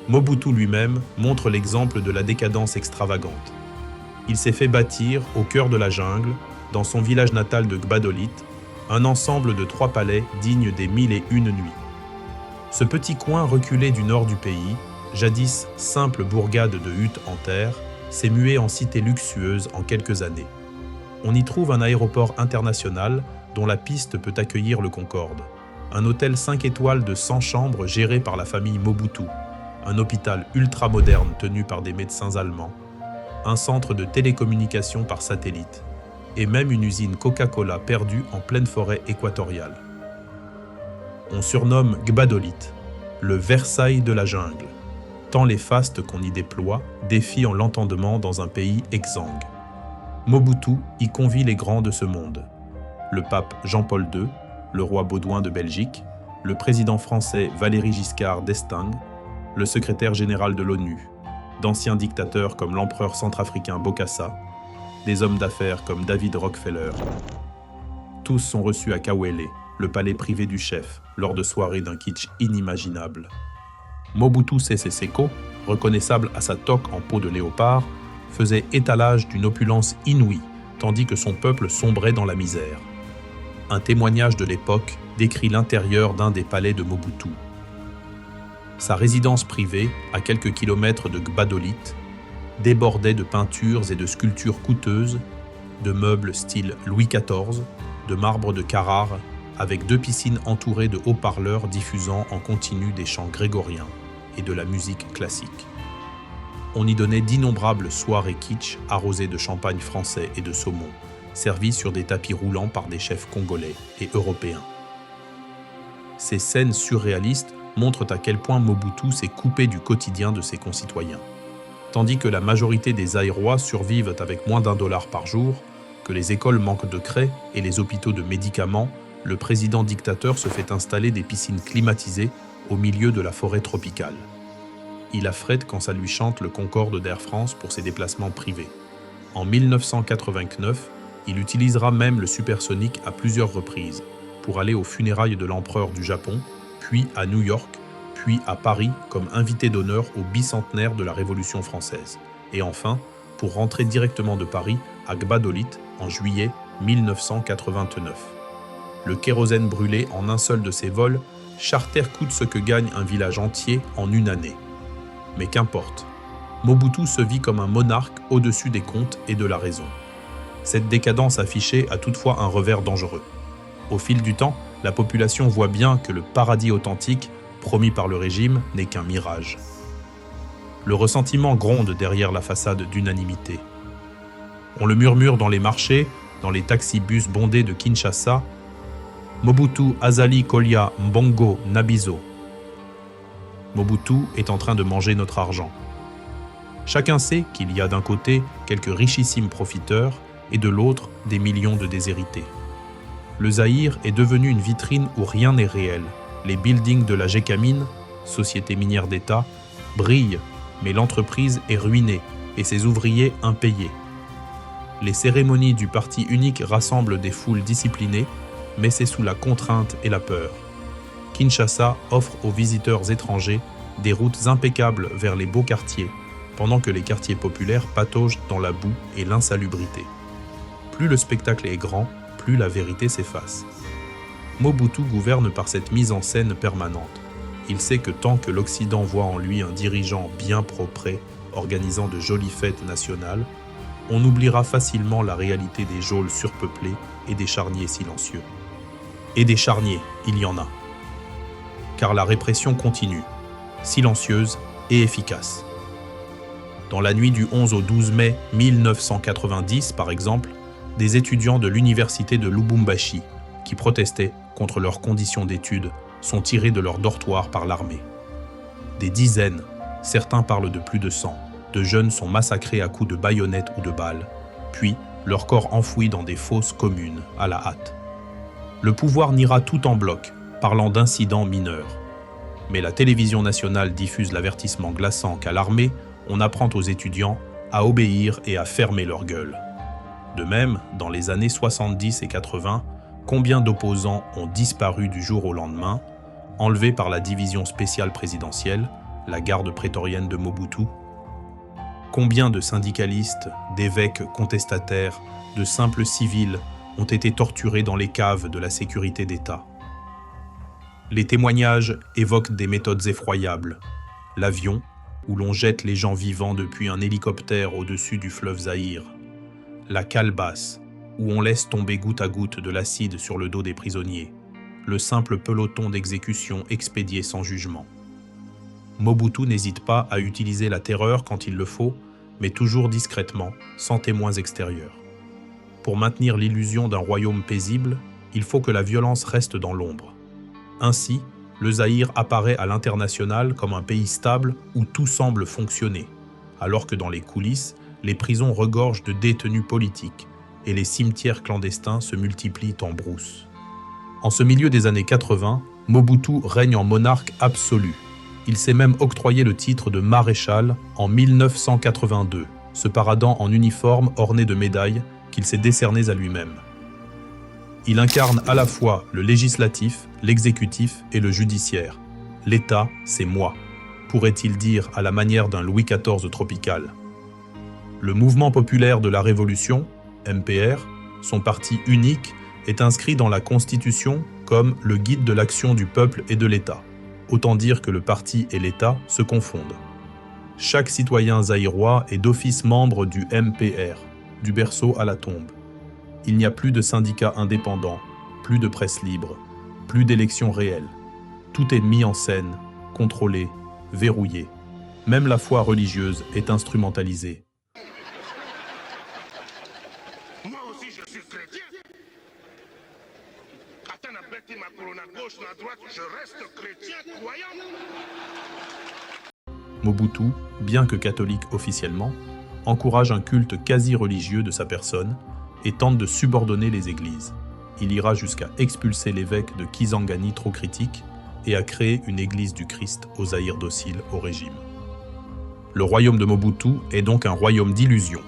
Mobutu lui-même montre l'exemple de la décadence extravagante. Il s'est fait bâtir, au cœur de la jungle, dans son village natal de Gbadolit, un ensemble de 3 palais dignes des 1001 nuits. Ce petit coin reculé du nord du pays, jadis simple bourgade de huttes en terre, s'est mué en cité luxueuse en quelques années. On y trouve un aéroport international dont la piste peut accueillir le Concorde, un hôtel 5 étoiles de 100 chambres géré par la famille Mobutu, un hôpital ultramoderne tenu par des médecins allemands, un centre de télécommunications par satellite, et même une usine Coca-Cola perdue en pleine forêt équatoriale. On surnomme Gbadolite le Versailles de la jungle, tant les fastes qu'on y déploie défient l'entendement dans un pays exsangue. Mobutu y convie les grands de ce monde, le pape Jean-Paul II, le roi Baudouin de Belgique, le président français Valéry Giscard d'Estaing, le secrétaire général de l'ONU, d'anciens dictateurs comme l'empereur centrafricain Bokassa, des hommes d'affaires comme David Rockefeller. Tous sont reçus à Kawele, le palais privé du chef, lors de soirées d'un kitsch inimaginable. Mobutu Sese Seko, reconnaissable à sa toque en peau de léopard, faisait étalage d'une opulence inouïe, tandis que son peuple sombrait dans la misère. Un témoignage de l'époque décrit l'intérieur d'un des palais de Mobutu. Sa résidence privée, à quelques kilomètres de Gbadolite, débordait de peintures et de sculptures coûteuses, de meubles style Louis XIV, de marbre de Carrare, avec 2 piscines entourées de haut-parleurs diffusant en continu des chants grégoriens et de la musique classique. On y donnait d'innombrables soirées kitsch arrosées de champagne français et de saumon, servis sur des tapis roulants par des chefs congolais et européens. Ces scènes surréalistes montrent à quel point Mobutu s'est coupé du quotidien de ses concitoyens. Tandis que la majorité des Zaïrois survivent avec moins d'$1 par jour, que les écoles manquent de craie et les hôpitaux de médicaments, le président dictateur se fait installer des piscines climatisées au milieu de la forêt tropicale. Il affrète quand ça lui chante le Concorde d'Air France pour ses déplacements privés. En 1989, il utilisera même le supersonique à plusieurs reprises pour aller aux funérailles de l'empereur du Japon, puis à New York, puis à Paris comme invité d'honneur au bicentenaire de la Révolution française. Et enfin, pour rentrer directement de Paris à Gbadolite en juillet 1989. Le kérosène brûlé en un seul de ses vols, Charter coûte ce que gagne un village entier en une année. Mais qu'importe, Mobutu se vit comme un monarque au-dessus des comptes et de la raison. Cette décadence affichée a toutefois un revers dangereux. Au fil du temps, la population voit bien que le paradis authentique, promis par le régime, n'est qu'un mirage. Le ressentiment gronde derrière la façade d'unanimité. On le murmure dans les marchés, dans les taxibus bondés de Kinshasa, Mobutu Azali Kolia Mbongo Nabizo. Mobutu est en train de manger notre argent. Chacun sait qu'il y a d'un côté quelques richissimes profiteurs et de l'autre des millions de déshérités. Le Zaïre est devenu une vitrine où rien n'est réel. Les buildings de la Gécamine, société minière d'État, brillent, mais l'entreprise est ruinée et ses ouvriers impayés. Les cérémonies du parti unique rassemblent des foules disciplinées, mais c'est sous la contrainte et la peur. Kinshasa offre aux visiteurs étrangers des routes impeccables vers les beaux quartiers, pendant que les quartiers populaires pataugent dans la boue et l'insalubrité. Plus le spectacle est grand, plus la vérité s'efface. Mobutu gouverne par cette mise en scène permanente. Il sait que tant que l'Occident voit en lui un dirigeant bien propre, organisant de jolies fêtes nationales, on oubliera facilement la réalité des geôles surpeuplées et des charniers silencieux. Et des charniers, il y en a. Car la répression continue, silencieuse et efficace. Dans la nuit du 11 au 12 mai 1990, par exemple, des étudiants de l'université de Lubumbashi, qui protestaient contre leurs conditions d'études, sont tirés de leur dortoir par l'armée. Des dizaines, certains parlent de plus de 100, de jeunes sont massacrés à coups de baïonnettes ou de balles, puis leurs corps enfouis dans des fosses communes, à la hâte. Le pouvoir niera tout en bloc, parlant d'incidents mineurs. Mais la télévision nationale diffuse l'avertissement glaçant qu'à l'armée, on apprend aux étudiants à obéir et à fermer leur gueule. De même, dans les années 70 et 80, combien d'opposants ont disparu du jour au lendemain, enlevés par la division spéciale présidentielle, la garde prétorienne de Mobutu? Combien de syndicalistes, d'évêques contestataires, de simples civils ont été torturés dans les caves de la sécurité d'État? Les témoignages évoquent des méthodes effroyables. L'avion, où l'on jette les gens vivants depuis un hélicoptère au-dessus du fleuve Zaïre. La calebasse, où on laisse tomber goutte à goutte de l'acide sur le dos des prisonniers, le simple peloton d'exécution expédié sans jugement. Mobutu n'hésite pas à utiliser la terreur quand il le faut, mais toujours discrètement, sans témoins extérieurs. Pour maintenir l'illusion d'un royaume paisible, il faut que la violence reste dans l'ombre. Ainsi, le Zaïre apparaît à l'international comme un pays stable où tout semble fonctionner, alors que dans les coulisses, les prisons regorgent de détenus politiques et les cimetières clandestins se multiplient en brousse. En ce milieu des années 80, Mobutu règne en monarque absolu. Il s'est même octroyé le titre de maréchal en 1982, se paradant en uniforme orné de médailles qu'il s'est décernées à lui-même. Il incarne à la fois le législatif, l'exécutif et le judiciaire. L'État, c'est moi, pourrait-il dire à la manière d'un Louis XIV tropical. Le mouvement populaire de la Révolution, MPR, son parti unique, est inscrit dans la Constitution comme le guide de l'action du peuple et de l'État. Autant dire que le parti et l'État se confondent. Chaque citoyen zaïrois est d'office membre du MPR, du berceau à la tombe. Il n'y a plus de syndicats indépendants, plus de presse libre, plus d'élections réelles. Tout est mis en scène, contrôlé, verrouillé. Même la foi religieuse est instrumentalisée. Moi aussi, je suis chrétien. Attends, ma colonne à gauche, à droite, je reste chrétien, croyant. Mobutu, bien que catholique officiellement, encourage un culte quasi-religieux de sa personne et tente de subordonner les églises. Il ira jusqu'à expulser l'évêque de Kisangani trop critique et à créer une église du Christ au Zaïre docile au régime. Le royaume de Mobutu est donc un royaume d'illusions.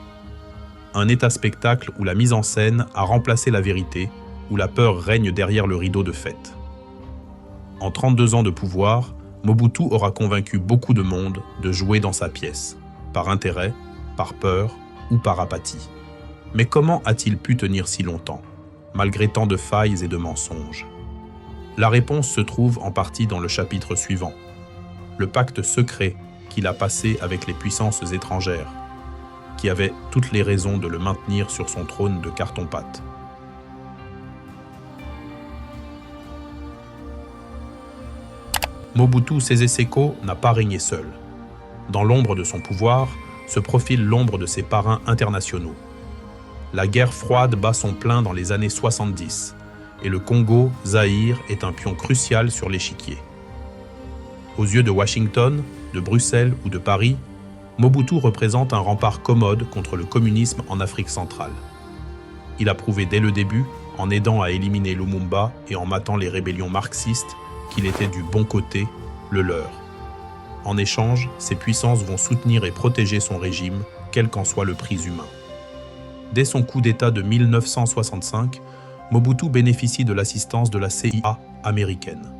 Un état-spectacle où la mise en scène a remplacé la vérité, où la peur règne derrière le rideau de fête. En 32 ans de pouvoir, Mobutu aura convaincu beaucoup de monde de jouer dans sa pièce, par intérêt, par peur ou par apathie. Mais comment a-t-il pu tenir si longtemps, malgré tant de failles et de mensonges? La réponse se trouve en partie dans le chapitre suivant, le pacte secret qu'il a passé avec les puissances étrangères, qui avaient toutes les raisons de le maintenir sur son trône de carton-pâte. Mobutu Sese Seko n'a pas régné seul. Dans l'ombre de son pouvoir se profile l'ombre de ses parrains internationaux. La guerre froide bat son plein dans les années 70 et le Congo, Zaïre, est un pion crucial sur l'échiquier. Aux yeux de Washington, de Bruxelles ou de Paris, Mobutu représente un rempart commode contre le communisme en Afrique centrale. Il a prouvé dès le début, en aidant à éliminer Lumumba et en matant les rébellions marxistes, qu'il était du bon côté, le leur. En échange, ces puissances vont soutenir et protéger son régime, quel qu'en soit le prix humain. Dès son coup d'État de 1965, Mobutu bénéficie de l'assistance de la CIA américaine.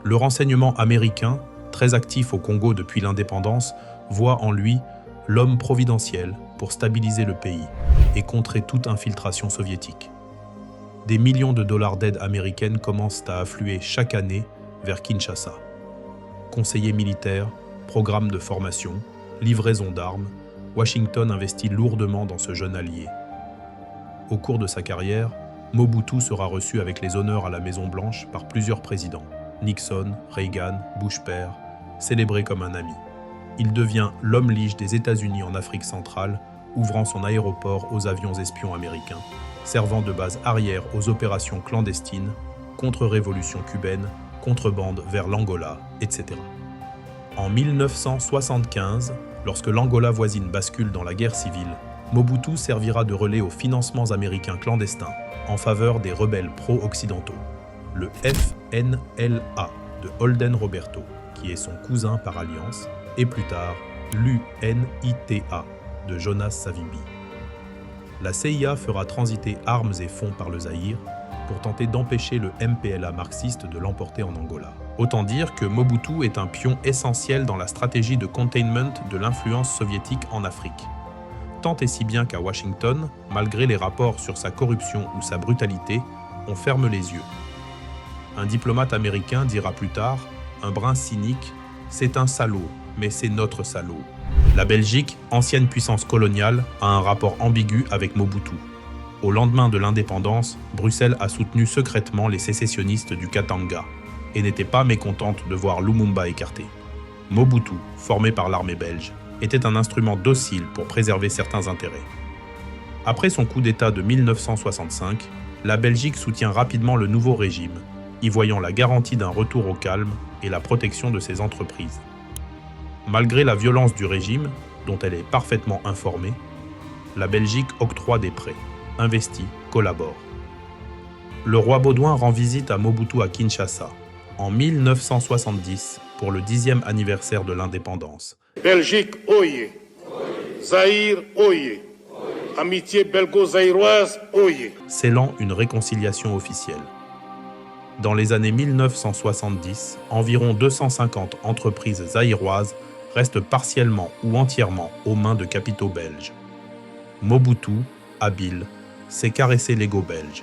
Le renseignement américain, très actif au Congo depuis l'indépendance, voit en lui l'homme providentiel pour stabiliser le pays et contrer toute infiltration soviétique. Des millions de dollars d'aide américaine commencent à affluer chaque année vers Kinshasa. Conseillers militaires, programmes de formation, livraison d'armes, Washington investit lourdement dans ce jeune allié. Au cours de sa carrière, Mobutu sera reçu avec les honneurs à la Maison-Blanche par plusieurs présidents, Nixon, Reagan, Bush père, célébré comme un ami. Il devient l'homme lige des États-Unis en Afrique centrale, ouvrant son aéroport aux avions espions américains, servant de base arrière aux opérations clandestines, contre-révolution cubaine, contrebande vers l'Angola, etc. En 1975, lorsque l'Angola voisine bascule dans la guerre civile, Mobutu servira de relais aux financements américains clandestins en faveur des rebelles pro-occidentaux, le FNLA de Holden Roberto, qui est son cousin par alliance, et plus tard l'UNITA de Jonas Savimbi. La CIA fera transiter armes et fonds par le Zaïre pour tenter d'empêcher le MPLA marxiste de l'emporter en Angola. Autant dire que Mobutu est un pion essentiel dans la stratégie de containment de l'influence soviétique en Afrique. Tant et si bien qu'à Washington, malgré les rapports sur sa corruption ou sa brutalité, on ferme les yeux. Un diplomate américain dira plus tard, un brin cynique, « C'est un salaud, mais c'est notre salaud ». La Belgique, ancienne puissance coloniale, a un rapport ambigu avec Mobutu. Au lendemain de l'indépendance, Bruxelles a soutenu secrètement les sécessionnistes du Katanga et n'était pas mécontente de voir Lumumba écarté. Mobutu, formé par l'armée belge, était un instrument docile pour préserver certains intérêts. Après son coup d'État de 1965, la Belgique soutient rapidement le nouveau régime, y voyant la garantie d'un retour au calme et la protection de ses entreprises. Malgré la violence du régime, dont elle est parfaitement informée, la Belgique octroie des prêts, investit, collabore. Le roi Baudouin rend visite à Mobutu à Kinshasa en 1970 pour le 10e anniversaire de l'indépendance. Belgique, oyez. Zaïre, oyez. Amitié belgo-zaïroise, oyez. Scellant une réconciliation officielle. Dans les années 1970, environ 250 entreprises zaïroises restent partiellement ou entièrement aux mains de capitaux belges. Mobutu, habile, sait caresser l'ego belge.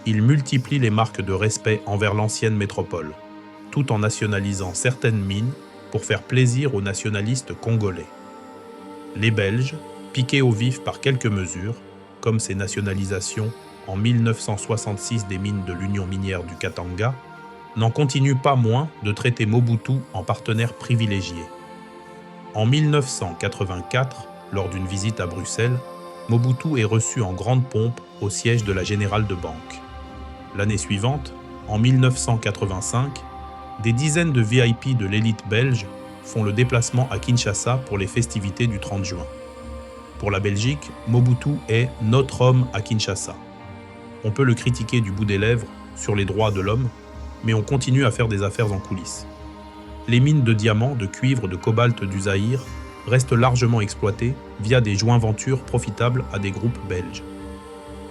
Il multiplie les marques de respect envers l'ancienne métropole, tout en nationalisant certaines mines pour faire plaisir aux nationalistes congolais. Les Belges, piqués au vif par quelques mesures, comme ces nationalisations en 1966 des mines de l'Union minière du Katanga, n'en continuent pas moins de traiter Mobutu en partenaire privilégié. En 1984, lors d'une visite à Bruxelles, Mobutu est reçu en grande pompe au siège de la Générale de Banque. L'année suivante, en 1985, des dizaines de VIP de l'élite belge font le déplacement à Kinshasa pour les festivités du 30 juin. Pour la Belgique, Mobutu est notre homme à Kinshasa. On peut le critiquer du bout des lèvres sur les droits de l'homme, mais on continue à faire des affaires en coulisses. Les mines de diamants, de cuivre, de cobalt du Zaïre restent largement exploitées via des joints-ventures profitables à des groupes belges.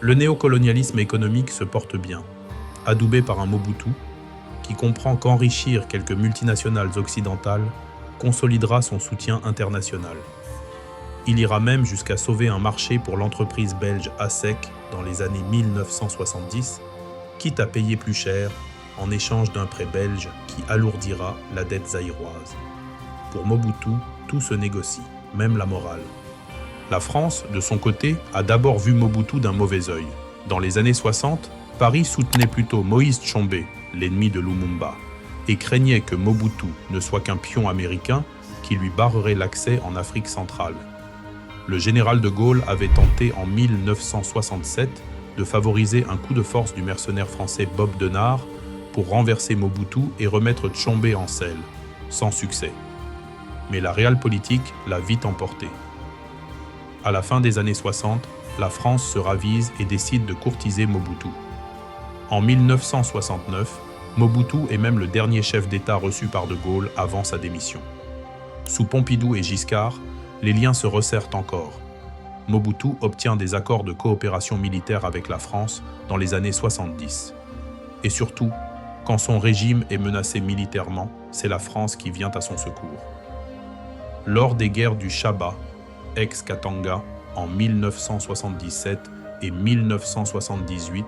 Le néocolonialisme économique se porte bien, adoubé par un Mobutu qui comprend qu'enrichir quelques multinationales occidentales consolidera son soutien international. Il ira même jusqu'à sauver un marché pour l'entreprise belge ASEC dans les années 1970, quitte à payer plus cher en échange d'un prêt belge qui alourdira la dette zaïroise. Pour Mobutu, tout se négocie, même la morale. La France, de son côté, a d'abord vu Mobutu d'un mauvais œil. Dans les années 60, Paris soutenait plutôt Moïse Tshombe, l'ennemi de Lumumba, et craignait que Mobutu ne soit qu'un pion américain qui lui barrerait l'accès en Afrique centrale. Le général de Gaulle avait tenté en 1967 de favoriser un coup de force du mercenaire français Bob Denard pour renverser Mobutu et remettre Tshombe en selle, sans succès. Mais la realpolitik l'a vite emporté. À la fin des années 60, la France se ravise et décide de courtiser Mobutu. En 1969, Mobutu est même le dernier chef d'État reçu par de Gaulle avant sa démission. Sous Pompidou et Giscard, les liens se resserrent encore. Mobutu obtient des accords de coopération militaire avec la France dans les années 70. Et surtout, quand son régime est menacé militairement, c'est la France qui vient à son secours. Lors des guerres du Chaba, ex-Katanga, en 1977 et 1978,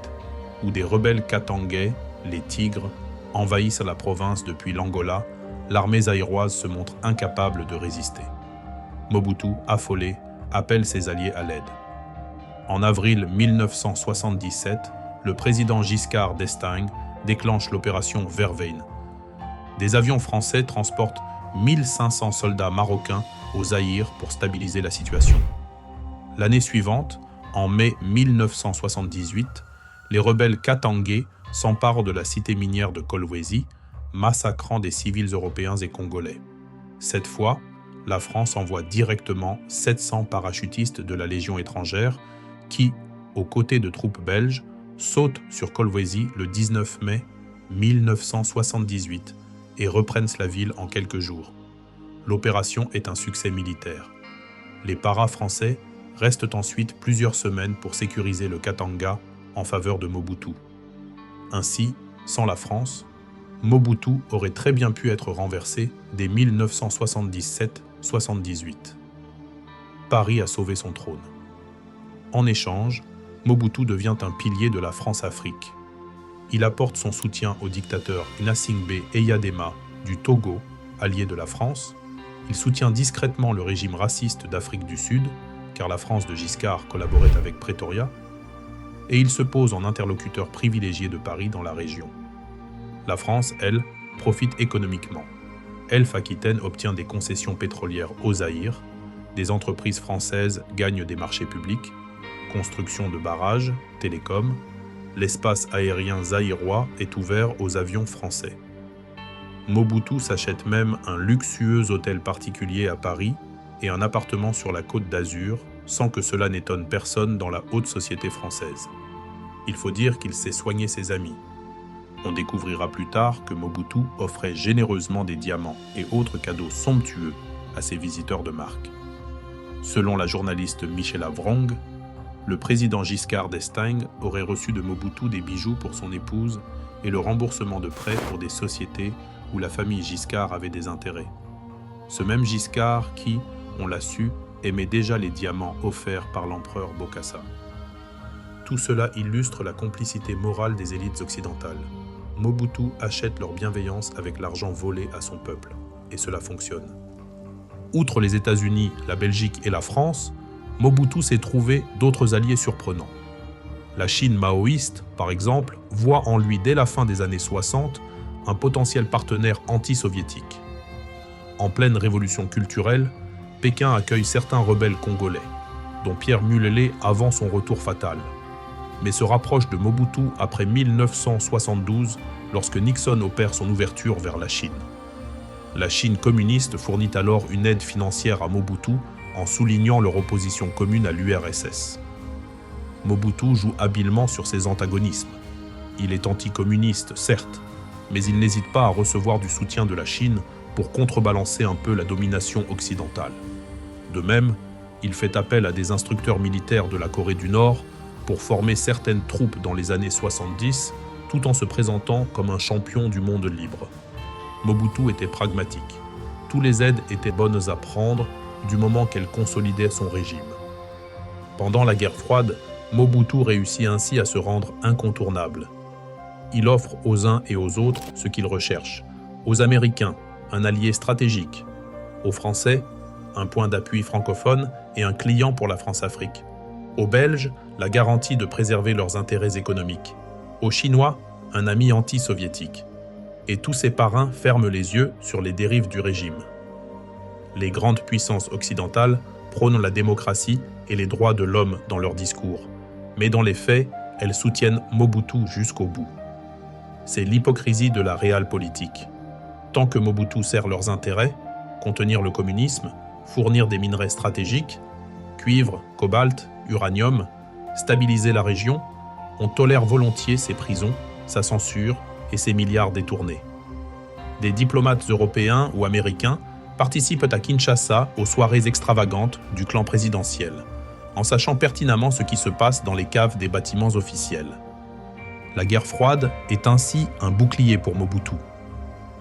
où des rebelles katangais, les Tigres, envahissent la province depuis l'Angola, l'armée zaïroise se montre incapable de résister. Mobutu, affolé, appelle ses alliés à l'aide. En avril 1977, le président Giscard d'Estaing déclenche l'opération Verveine. Des avions français transportent 1500 soldats marocains au Zaïre pour stabiliser la situation. L'année suivante, en mai 1978, les rebelles katangais s'emparent de la cité minière de Kolwezi, massacrant des civils européens et congolais. Cette fois, la France envoie directement 700 parachutistes de la Légion étrangère qui, aux côtés de troupes belges, sautent sur Kolwezi le 19 mai 1978 et reprennent la ville en quelques jours. L'opération est un succès militaire. Les paras français restent ensuite plusieurs semaines pour sécuriser le Katanga en faveur de Mobutu. Ainsi, sans la France, Mobutu aurait très bien pu être renversé dès 1977-78. Paris a sauvé son trône. En échange, Mobutu devient un pilier de la France-Afrique. Il apporte son soutien au dictateur Gnassingbé Eyadema du Togo, allié de la France. Il soutient discrètement le régime raciste d'Afrique du Sud, car la France de Giscard collaborait avec Pretoria. et il se pose en interlocuteur privilégié de Paris dans la région. La France, elle, profite économiquement. Elf-Aquitaine obtient des concessions pétrolières au Zaïre, des entreprises françaises gagnent des marchés publics, construction de barrages, télécoms, l'espace aérien zaïrois est ouvert aux avions français. Mobutu s'achète même un luxueux hôtel particulier à Paris et un appartement sur la Côte d'Azur, sans que cela n'étonne personne dans la haute société française. Il faut dire qu'il sait soigner ses amis. On découvrira plus tard que Mobutu offrait généreusement des diamants et autres cadeaux somptueux à ses visiteurs de marque. Selon la journaliste Michela Vrong, le président Giscard d'Estaing aurait reçu de Mobutu des bijoux pour son épouse et le remboursement de prêts pour des sociétés où la famille Giscard avait des intérêts. Ce même Giscard qui, on l'a su, aimait déjà les diamants offerts par l'empereur Bokassa. Tout cela illustre la complicité morale des élites occidentales. Mobutu achète leur bienveillance avec l'argent volé à son peuple, et cela fonctionne. Outre les États-Unis, la Belgique et la France, Mobutu s'est trouvé d'autres alliés surprenants. La Chine maoïste, par exemple, voit en lui dès la fin des années 60 un potentiel partenaire anti-soviétique. En pleine révolution culturelle, Pékin accueille certains rebelles congolais, dont Pierre Mulele avant son retour fatal, mais se rapproche de Mobutu après 1972 lorsque Nixon opère son ouverture vers la Chine. La Chine communiste fournit alors une aide financière à Mobutu en soulignant leur opposition commune à l'URSS. Mobutu joue habilement sur ses antagonismes. Il est anticommuniste, certes, mais il n'hésite pas à recevoir du soutien de la Chine pour contrebalancer un peu la domination occidentale. De même, il fait appel à des instructeurs militaires de la Corée du Nord pour former certaines troupes dans les années 70, tout en se présentant comme un champion du monde libre. Mobutu était pragmatique. Toutes les aides étaient bonnes à prendre du moment qu'elles consolidaient son régime. Pendant la guerre froide, Mobutu réussit ainsi à se rendre incontournable. Il offre aux uns et aux autres ce qu'ils recherchent. Aux Américains, un allié stratégique. Aux Français, un point d'appui francophone et un client pour la France-Afrique. Aux Belges, la garantie de préserver leurs intérêts économiques. Aux Chinois, un ami anti-soviétique. Et tous ces parrains ferment les yeux sur les dérives du régime. Les grandes puissances occidentales prônent la démocratie et les droits de l'homme dans leurs discours. Mais dans les faits, elles soutiennent Mobutu jusqu'au bout. C'est l'hypocrisie de la realpolitik. Tant que Mobutu sert leurs intérêts, contenir le communisme, fournir des minerais stratégiques, cuivre, cobalt, uranium, stabiliser la région, on tolère volontiers ses prisons, sa censure et ses milliards détournés. Des diplomates européens ou américains participent à Kinshasa aux soirées extravagantes du clan présidentiel, en sachant pertinemment ce qui se passe dans les caves des bâtiments officiels. La guerre froide est ainsi un bouclier pour Mobutu.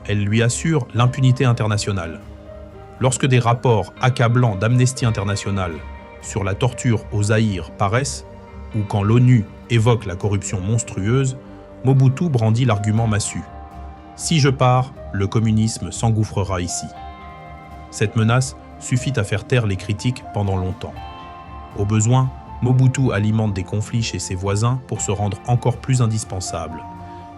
Elle lui assure l'impunité internationale. Lorsque des rapports accablants d'Amnesty International sur la torture au Zaïre paraissent, ou quand l'ONU évoque la corruption monstrueuse, Mobutu brandit l'argument massu. Si je pars, le communisme s'engouffrera ici. Cette menace suffit à faire taire les critiques pendant longtemps. Au besoin, Mobutu alimente des conflits chez ses voisins pour se rendre encore plus indispensable.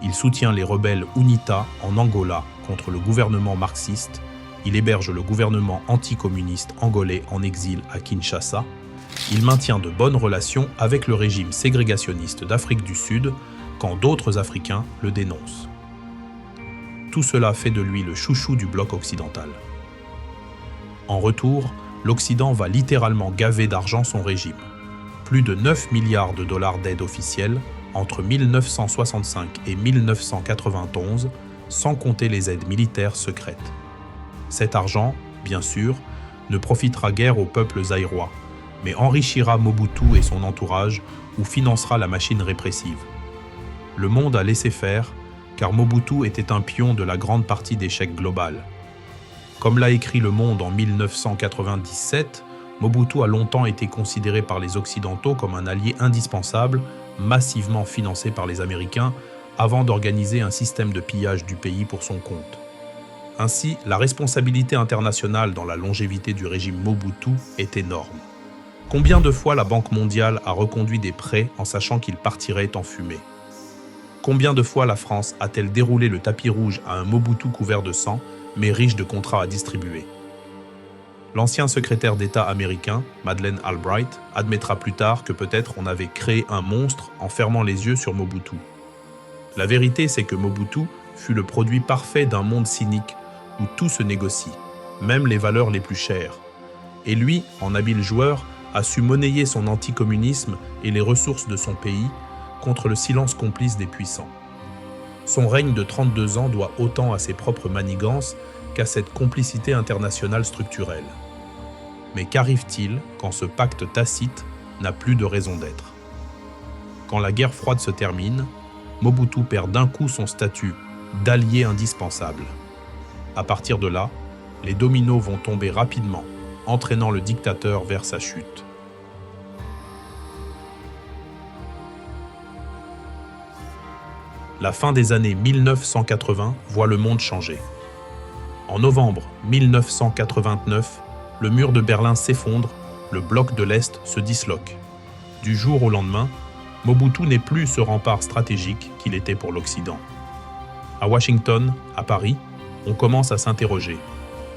Il soutient les rebelles UNITA en Angola contre le gouvernement marxiste. Il héberge le gouvernement anticommuniste angolais en exil à Kinshasa. Il maintient de bonnes relations avec le régime ségrégationniste d'Afrique du Sud quand d'autres Africains le dénoncent. Tout cela fait de lui le chouchou du bloc occidental. En retour, l'Occident va littéralement gaver d'argent son régime. Plus de 9 milliards de dollars d'aide officielle entre 1965 et 1991, sans compter les aides militaires secrètes. Cet argent, bien sûr, ne profitera guère au peuple zaïrois, mais enrichira Mobutu et son entourage ou financera la machine répressive. Le monde a laissé faire, car Mobutu était un pion de la grande partie d'échec global. Comme l'a écrit Le Monde en 1997, Mobutu a longtemps été considéré par les Occidentaux comme un allié indispensable, massivement financé par les Américains, avant d'organiser un système de pillage du pays pour son compte. Ainsi, la responsabilité internationale dans la longévité du régime Mobutu est énorme. Combien de fois la Banque mondiale a reconduit des prêts en sachant qu'ils partiraient en fumée? Combien de fois la France a-t-elle déroulé le tapis rouge à un Mobutu couvert de sang, mais riche de contrats à distribuer? L'ancien secrétaire d'État américain, Madeleine Albright, admettra plus tard que peut-être on avait créé un monstre en fermant les yeux sur Mobutu. La vérité, c'est que Mobutu fut le produit parfait d'un monde cynique où tout se négocie, même les valeurs les plus chères. Et lui, en habile joueur, a su monnayer son anticommunisme et les ressources de son pays contre le silence complice des puissants. Son règne de 32 ans doit autant à ses propres manigances qu'à cette complicité internationale structurelle. Mais qu'arrive-t-il quand ce pacte tacite n'a plus de raison d'être? Quand la guerre froide se termine, Mobutu perd d'un coup son statut d'allié indispensable. À partir de là, les dominos vont tomber rapidement, entraînant le dictateur vers sa chute. La fin des années 1980 voit le monde changer. En novembre 1989, le mur de Berlin s'effondre, le bloc de l'Est se disloque. Du jour au lendemain, Mobutu n'est plus ce rempart stratégique qu'il était pour l'Occident. À Washington, à Paris, on commence à s'interroger.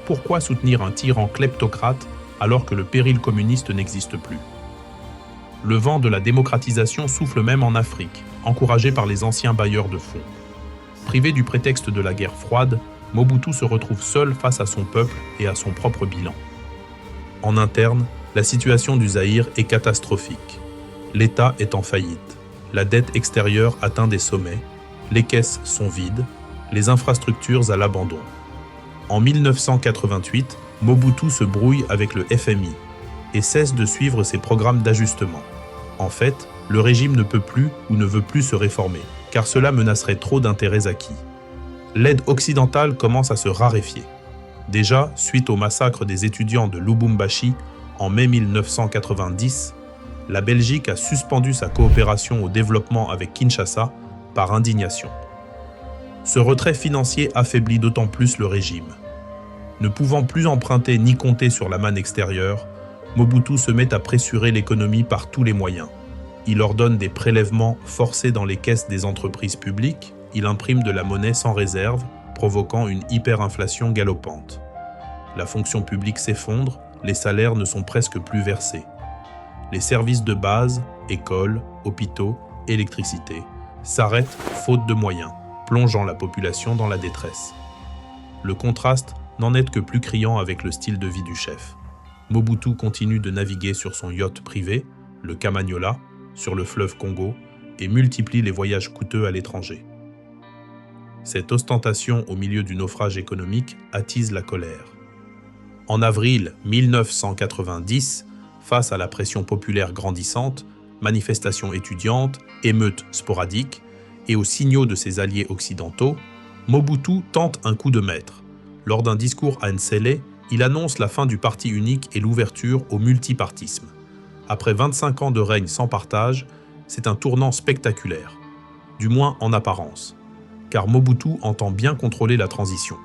Pourquoi soutenir un tyran kleptocrate alors que le péril communiste n'existe plus? Le vent de la démocratisation souffle même en Afrique, encouragé par les anciens bailleurs de fonds. Privé du prétexte de la guerre froide, Mobutu se retrouve seul face à son peuple et à son propre bilan. En interne, la situation du Zaïre est catastrophique. L'État est en faillite. La dette extérieure atteint des sommets. Les caisses sont vides. Les infrastructures à l'abandon. En 1988, Mobutu se brouille avec le FMI et cesse de suivre ses programmes d'ajustement. En fait, le régime ne peut plus ou ne veut plus se réformer, car cela menacerait trop d'intérêts acquis. L'aide occidentale commence à se raréfier. Déjà, suite au massacre des étudiants de Lubumbashi en mai 1990, la Belgique a suspendu sa coopération au développement avec Kinshasa par indignation. Ce retrait financier affaiblit d'autant plus le régime. Ne pouvant plus emprunter ni compter sur la manne extérieure, Mobutu se met à pressurer l'économie par tous les moyens. Il ordonne des prélèvements forcés dans les caisses des entreprises publiques, il imprime de la monnaie sans réserve, provoquant une hyperinflation galopante. La fonction publique s'effondre, les salaires ne sont presque plus versés. Les services de base, écoles, hôpitaux, électricité, s'arrêtent faute de moyens, plongeant la population dans la détresse. Le contraste n'en est que plus criant avec le style de vie du chef. Mobutu continue de naviguer sur son yacht privé, le Kamanyola, sur le fleuve Congo, et multiplie les voyages coûteux à l'étranger. Cette ostentation au milieu du naufrage économique attise la colère. En avril 1990, face à la pression populaire grandissante, manifestations étudiantes, émeutes sporadiques, et aux signaux de ses alliés occidentaux, Mobutu tente un coup de maître. Lors d'un discours à Nsele, il annonce la fin du parti unique et l'ouverture au multipartisme. Après 25 ans de règne sans partage, c'est un tournant spectaculaire, du moins en apparence, car Mobutu entend bien contrôler la transition.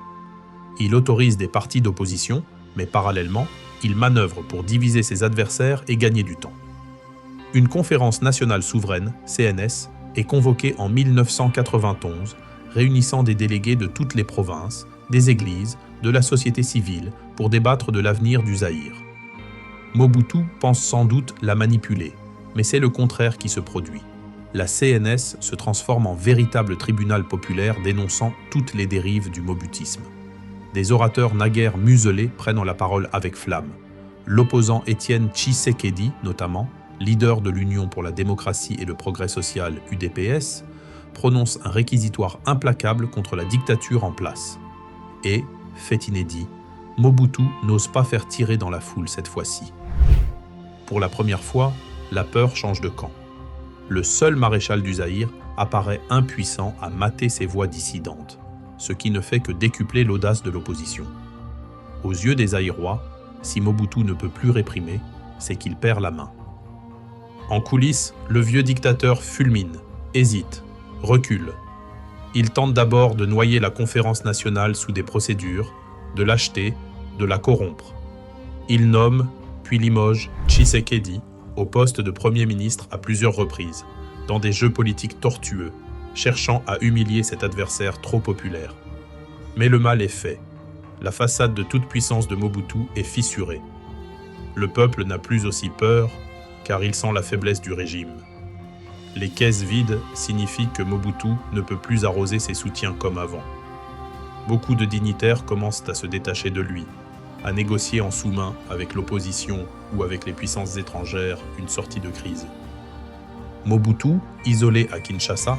Il autorise des partis d'opposition, mais parallèlement, il manœuvre pour diviser ses adversaires et gagner du temps. Une conférence nationale souveraine, CNS, est convoquée en 1991, réunissant des délégués de toutes les provinces, des églises, de la société civile, pour débattre de l'avenir du Zaïre. Mobutu pense sans doute la manipuler, mais c'est le contraire qui se produit. La CNS se transforme en véritable tribunal populaire dénonçant toutes les dérives du mobutisme. Des orateurs naguère muselés prennent la parole avec flamme. L'opposant Étienne Tshisekedi, notamment, leader de l'Union pour la démocratie et le progrès social UDPS, prononce un réquisitoire implacable contre la dictature en place. Et, fait inédit, Mobutu n'ose pas faire tirer dans la foule cette fois-ci. Pour la première fois, la peur change de camp. Le seul maréchal du Zaïre apparaît impuissant à mater ses voix dissidentes, ce qui ne fait que décupler l'audace de l'opposition. Aux yeux des Zaïrois, si Mobutu ne peut plus réprimer, c'est qu'il perd la main. En coulisses, le vieux dictateur fulmine, hésite, recule. Il tente d'abord de noyer la conférence nationale sous des procédures, de l'acheter, de la corrompre. Il nomme, puis limoge Tshisekedi au poste de Premier ministre à plusieurs reprises, dans des jeux politiques tortueux, cherchant à humilier cet adversaire trop populaire. Mais le mal est fait. La façade de toute puissance de Mobutu est fissurée. Le peuple n'a plus aussi peur, car il sent la faiblesse du régime. Les caisses vides signifient que Mobutu ne peut plus arroser ses soutiens comme avant. Beaucoup de dignitaires commencent à se détacher de lui, à négocier en sous-main avec l'opposition ou avec les puissances étrangères une sortie de crise. Mobutu, isolé à Kinshasa,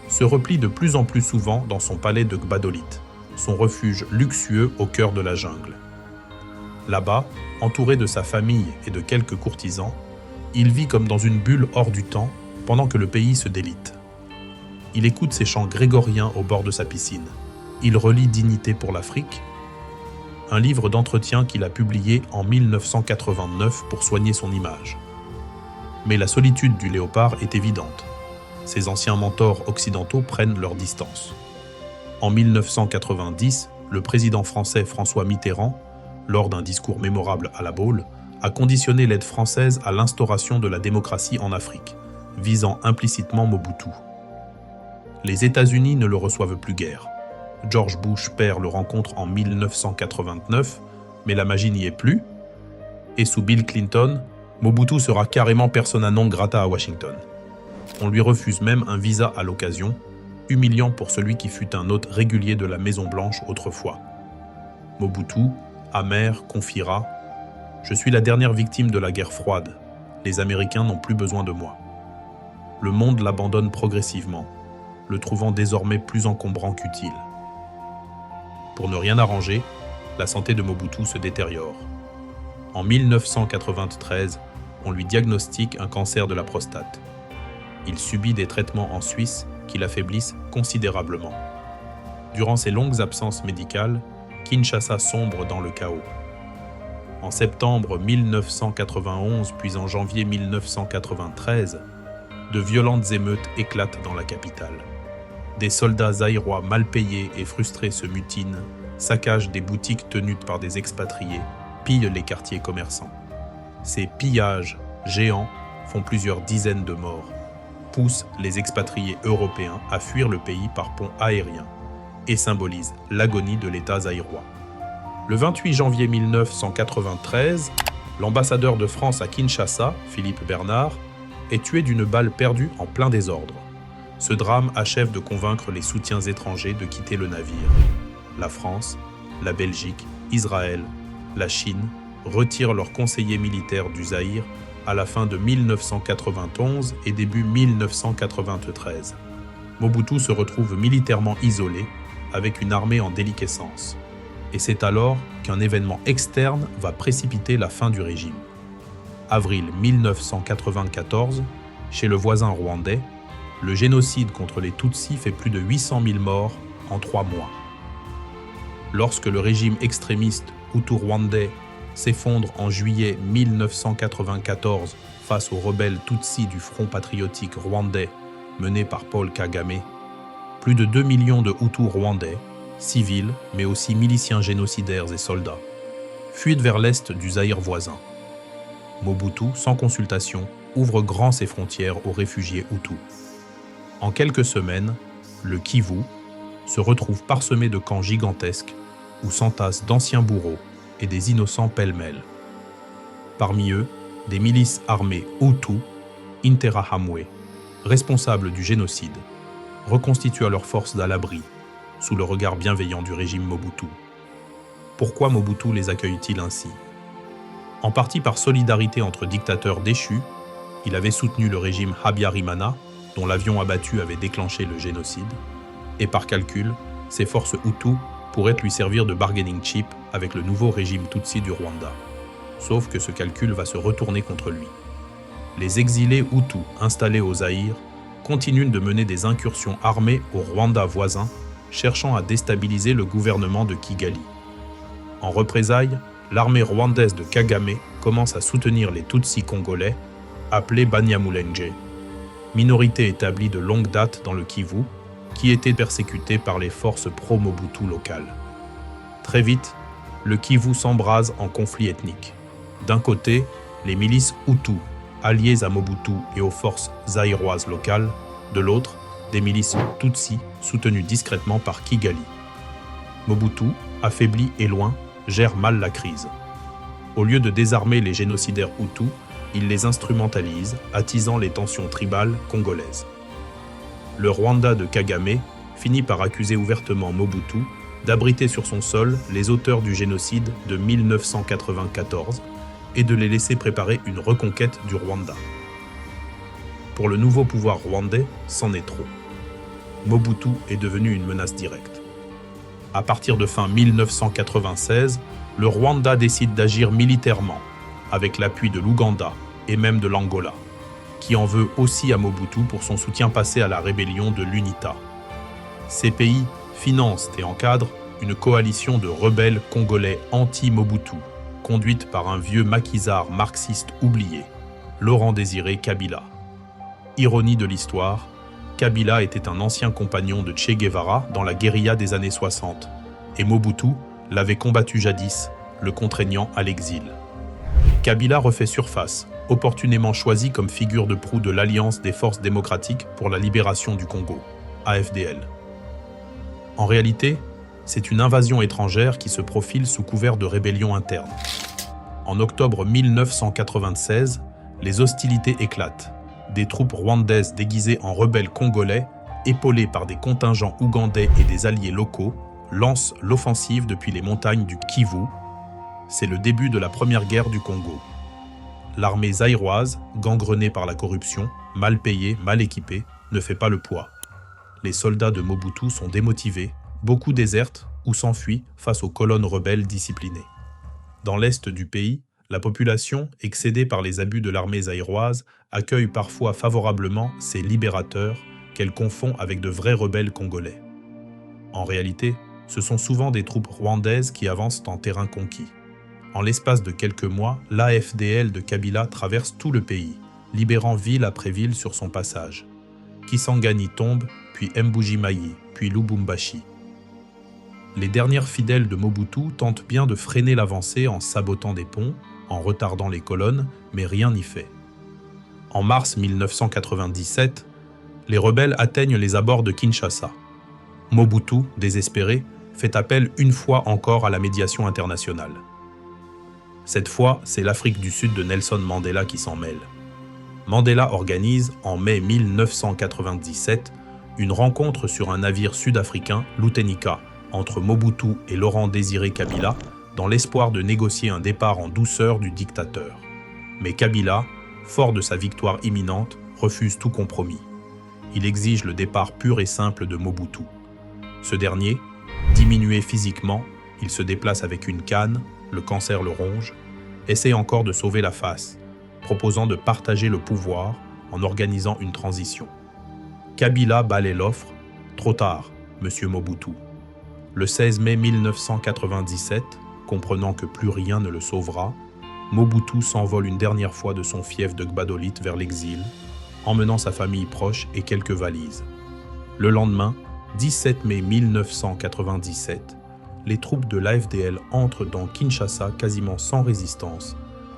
se replie de plus en plus souvent dans son palais de Gbadolite, son refuge luxueux au cœur de la jungle. Là-bas, entouré de sa famille et de quelques courtisans, il vit comme dans une bulle hors du temps pendant que le pays se délite. Il écoute ses chants grégoriens au bord de sa piscine. Il relit Dignité pour l'Afrique, un livre d'entretien qu'il a publié en 1989 pour soigner son image. Mais la solitude du léopard est évidente. Ses anciens mentors occidentaux prennent leur distance. En 1990, le président français François Mitterrand, lors d'un discours mémorable à La Baule, a conditionné l'aide française à l'instauration de la démocratie en Afrique, visant implicitement Mobutu. Les États-Unis ne le reçoivent plus guère. George Bush père le rencontre en 1989, mais la magie n'y est plus. Et sous Bill Clinton, Mobutu sera carrément persona non grata à Washington. On lui refuse même un visa à l'occasion, humiliant pour celui qui fut un hôte régulier de la Maison-Blanche autrefois. Mobutu, amer, confiera « Je suis la dernière victime de la guerre froide. Les Américains n'ont plus besoin de moi. » Le monde l'abandonne progressivement, le trouvant désormais plus encombrant qu'utile. Pour ne rien arranger, la santé de Mobutu se détériore. En 1993, on lui diagnostique un cancer de la prostate. Il subit des traitements en Suisse qui l'affaiblissent considérablement. Durant ses longues absences médicales, Kinshasa sombre dans le chaos. En septembre 1991 puis en janvier 1993, de violentes émeutes éclatent dans la capitale. Des soldats zaïrois mal payés et frustrés se mutinent, saccagent des boutiques tenues par des expatriés, pillent les quartiers commerçants. Ces pillages géants font plusieurs dizaines de morts, poussent les expatriés européens à fuir le pays par pont aérien et symbolisent l'agonie de l'État zaïrois. Le 28 janvier 1993, l'ambassadeur de France à Kinshasa, Philippe Bernard, est tué d'une balle perdue en plein désordre. Ce drame achève de convaincre les soutiens étrangers de quitter le navire. La France, la Belgique, Israël, la Chine retirent leurs conseillers militaires du Zaïre à la fin de 1991 et début 1993. Mobutu se retrouve militairement isolé, avec une armée en déliquescence. Et c'est alors qu'un événement externe va précipiter la fin du régime. Avril 1994, chez le voisin rwandais, le génocide contre les Tutsis fait plus de 800 000 morts en 3 mois. Lorsque le régime extrémiste hutu-rwandais s'effondre en juillet 1994 face aux rebelles Tutsis du Front patriotique rwandais mené par Paul Kagame, plus de 2 millions de Hutus rwandais, civils mais aussi miliciens génocidaires et soldats, fuient vers l'est du Zaïre voisin. Mobutu, sans consultation, ouvre grand ses frontières aux réfugiés Hutus. En quelques semaines, le Kivu se retrouve parsemé de camps gigantesques où s'entassent d'anciens bourreaux et des innocents pêle-mêle. Parmi eux, des milices armées Hutus, Interahamwe, responsables du génocide, reconstituent leurs forces à l'abri, sous le regard bienveillant du régime Mobutu. Pourquoi Mobutu les accueille-t-il ainsi ? En partie par solidarité entre dictateurs déchus, il avait soutenu le régime Habyarimana, dont l'avion abattu avait déclenché le génocide, et par calcul, ses forces Hutus pourraient lui servir de bargaining chip avec le nouveau régime Tutsi du Rwanda. Sauf que ce calcul va se retourner contre lui. Les exilés Hutus installés au Zaïre continuent de mener des incursions armées au Rwanda voisin, cherchant à déstabiliser le gouvernement de Kigali. En représailles, l'armée rwandaise de Kagame commence à soutenir les Tutsis congolais, appelés Banyamulenge, minorité établie de longue date dans le Kivu, qui était persécutée par les forces pro-Mobutu locales. Très vite, le Kivu s'embrase en conflit ethnique. D'un côté, les milices Hutus, alliées à Mobutu et aux forces zaïroises locales. De l'autre, des milices Tutsis, soutenues discrètement par Kigali. Mobutu, affaibli et loin, gère mal la crise. Au lieu de désarmer les génocidaires Hutus, il les instrumentalise, attisant les tensions tribales congolaises. Le Rwanda de Kagame finit par accuser ouvertement Mobutu d'abriter sur son sol les auteurs du génocide de 1994 et de les laisser préparer une reconquête du Rwanda. Pour le nouveau pouvoir rwandais, c'en est trop. Mobutu est devenu une menace directe. À partir de fin 1996, le Rwanda décide d'agir militairement, avec l'appui de l'Ouganda et même de l'Angola, qui en veut aussi à Mobutu pour son soutien passé à la rébellion de l'UNITA. Ces pays financent et encadrent une coalition de rebelles congolais anti-Mobutu, conduite par un vieux maquisard marxiste oublié, Laurent-Désiré Kabila. Ironie de l'histoire, Kabila était un ancien compagnon de Che Guevara dans la guérilla des années 60, et Mobutu l'avait combattu jadis, le contraignant à l'exil. Kabila refait surface, opportunément choisi comme figure de proue de l'Alliance des forces démocratiques pour la libération du Congo, AFDL. En réalité, c'est une invasion étrangère qui se profile sous couvert de rébellion interne. En octobre 1996, les hostilités éclatent. Des troupes rwandaises déguisées en rebelles congolais, épaulées par des contingents ougandais et des alliés locaux, lancent l'offensive depuis les montagnes du Kivu. C'est le début de la première guerre du Congo. L'armée zaïroise, gangrenée par la corruption, mal payée, mal équipée, ne fait pas le poids. Les soldats de Mobutu sont démotivés, beaucoup désertent ou s'enfuient face aux colonnes rebelles disciplinées. Dans l'est du pays, la population, excédée par les abus de l'armée zaïroise, accueille parfois favorablement ces libérateurs qu'elle confond avec de vrais rebelles congolais. En réalité, ce sont souvent des troupes rwandaises qui avancent en terrain conquis. En l'espace de quelques mois, l'AFDL de Kabila traverse tout le pays, libérant ville après ville sur son passage. Kisangani tombe, puis Mbuji-Mayi, puis Lubumbashi. Les dernières fidèles de Mobutu tentent bien de freiner l'avancée en sabotant des ponts, en retardant les colonnes, mais rien n'y fait. En mars 1997, les rebelles atteignent les abords de Kinshasa. Mobutu, désespéré, fait appel une fois encore à la médiation internationale. Cette fois, c'est l'Afrique du Sud de Nelson Mandela qui s'en mêle. Mandela organise, en mai 1997, une rencontre sur un navire sud-africain, l'Outenika, entre Mobutu et Laurent-Désiré Kabila, dans l'espoir de négocier un départ en douceur du dictateur. Mais Kabila, fort de sa victoire imminente, refuse tout compromis. Il exige le départ pur et simple de Mobutu. Ce dernier, diminué physiquement, il se déplace avec une canne, le cancer le ronge, essaie encore de sauver la face, proposant de partager le pouvoir en organisant une transition. Kabila balaie l'offre, trop tard, monsieur Mobutu. Le 16 mai 1997, comprenant que plus rien ne le sauvera, Mobutu s'envole une dernière fois de son fief de Gbadolite vers l'exil, emmenant sa famille proche et quelques valises. Le lendemain, 17 mai 1997, les troupes de l'AFDL entrent dans Kinshasa quasiment sans résistance,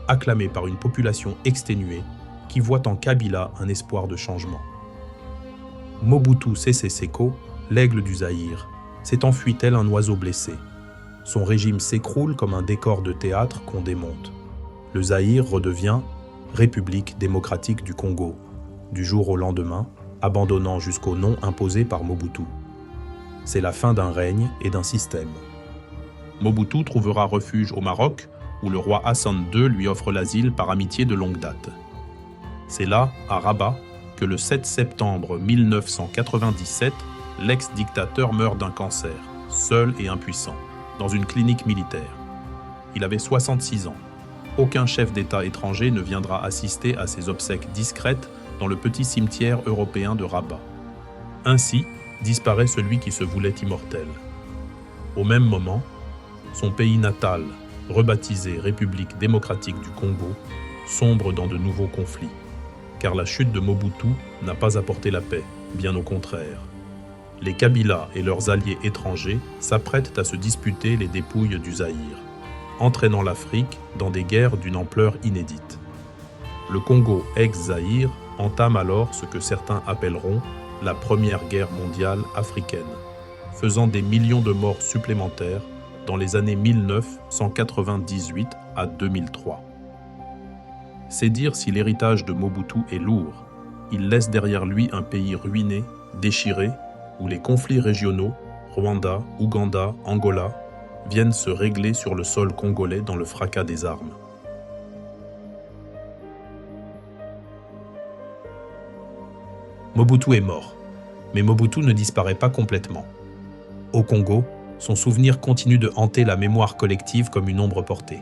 acclamées par une population exténuée qui voit en Kabila un espoir de changement. Mobutu Sese Seko, l'aigle du Zaïre, s'est enfui tel un oiseau blessé. Son régime s'écroule comme un décor de théâtre qu'on démonte. Le Zaïre redevient République démocratique du Congo, du jour au lendemain, abandonnant jusqu'au nom imposé par Mobutu. C'est la fin d'un règne et d'un système. Mobutu trouvera refuge au Maroc, où le roi Hassan II lui offre l'asile par amitié de longue date. C'est là, à Rabat, que le 7 septembre 1997, l'ex-dictateur meurt d'un cancer, seul et impuissant, dans une clinique militaire. Il avait 66 ans. Aucun chef d'État étranger ne viendra assister à ses obsèques discrètes dans le petit cimetière européen de Rabat. Ainsi, disparaît celui qui se voulait immortel. Au même moment, son pays natal, rebaptisé République démocratique du Congo, sombre dans de nouveaux conflits, car la chute de Mobutu n'a pas apporté la paix, bien au contraire. Les Kabila et leurs alliés étrangers s'apprêtent à se disputer les dépouilles du Zaïre. entraînant l'Afrique dans des guerres d'une ampleur inédite. Le Congo ex-Zaïre entame alors ce que certains appelleront la Première Guerre mondiale africaine, faisant des millions de morts supplémentaires dans les années 1998 à 2003. C'est dire si l'héritage de Mobutu est lourd. Il laisse derrière lui un pays ruiné, déchiré, où les conflits régionaux, Rwanda, Ouganda, Angola, viennent se régler sur le sol congolais dans le fracas des armes. Mobutu est mort, mais Mobutu ne disparaît pas complètement. Au Congo, son souvenir continue de hanter la mémoire collective comme une ombre portée.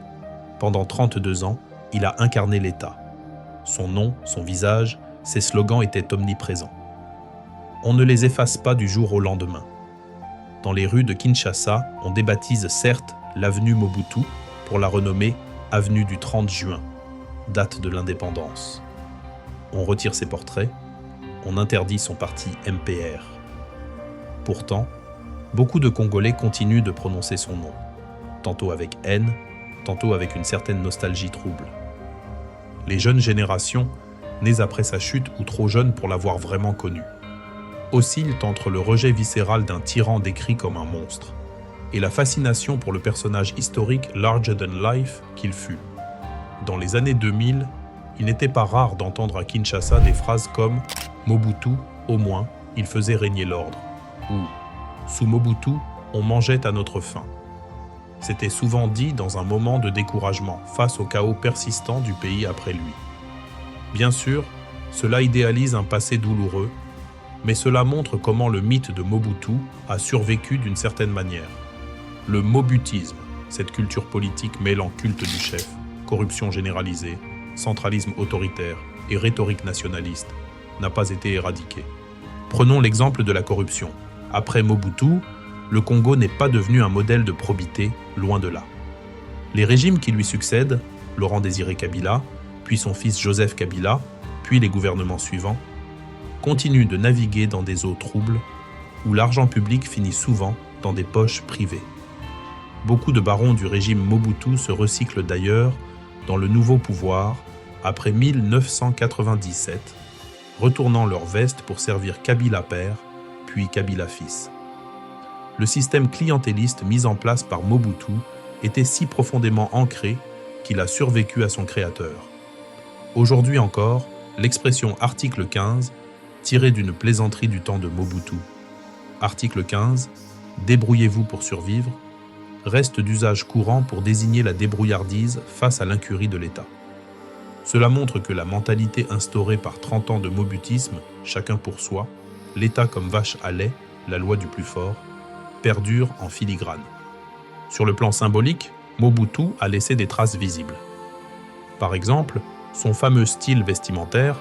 Pendant 32 ans, il a incarné l'État. Son nom, son visage, ses slogans étaient omniprésents. On ne les efface pas du jour au lendemain. Dans les rues de Kinshasa, on débaptise certes l'avenue Mobutu pour la renommer avenue du 30 juin, date de l'indépendance. On retire ses portraits, on interdit son parti MPR. Pourtant, beaucoup de Congolais continuent de prononcer son nom, tantôt avec haine, tantôt avec une certaine nostalgie trouble. Les jeunes générations, nées après sa chute ou trop jeunes pour l'avoir vraiment connu, oscillent entre le rejet viscéral d'un tyran décrit comme un monstre et la fascination pour le personnage historique larger than life qu'il fut. Dans les années 2000, il n'était pas rare d'entendre à Kinshasa des phrases comme « Mobutu, au moins, il faisait régner l'ordre » ou « Sous Mobutu, on mangeait à notre faim ». C'était souvent dit dans un moment de découragement face au chaos persistant du pays après lui. Bien sûr, cela idéalise un passé douloureux, mais cela montre comment le mythe de Mobutu a survécu d'une certaine manière. Le mobutisme, cette culture politique mêlant culte du chef, corruption généralisée, centralisme autoritaire et rhétorique nationaliste, n'a pas été éradiqué. Prenons l'exemple de la corruption. Après Mobutu, le Congo n'est pas devenu un modèle de probité, loin de là. Les régimes qui lui succèdent, Laurent-Désiré Kabila, puis son fils Joseph Kabila, puis les gouvernements suivants, continuent de naviguer dans des eaux troubles où l'argent public finit souvent dans des poches privées. Beaucoup de barons du régime Mobutu se recyclent d'ailleurs dans le nouveau pouvoir après 1997, retournant leur veste pour servir Kabila père, puis Kabila fils. Le système clientéliste mis en place par Mobutu était si profondément ancré qu'il a survécu à son créateur. Aujourd'hui encore, l'expression « article 15 » tirée d'une plaisanterie du temps de Mobutu. Article 15, « Débrouillez-vous pour survivre » reste d'usage courant pour désigner la débrouillardise face à l'incurie de l'État. Cela montre que la mentalité instaurée par 30 ans de mobutisme, chacun pour soi, l'État comme vache à lait, la loi du plus fort, perdure en filigrane. Sur le plan symbolique, Mobutu a laissé des traces visibles. Par exemple, son fameux style vestimentaire,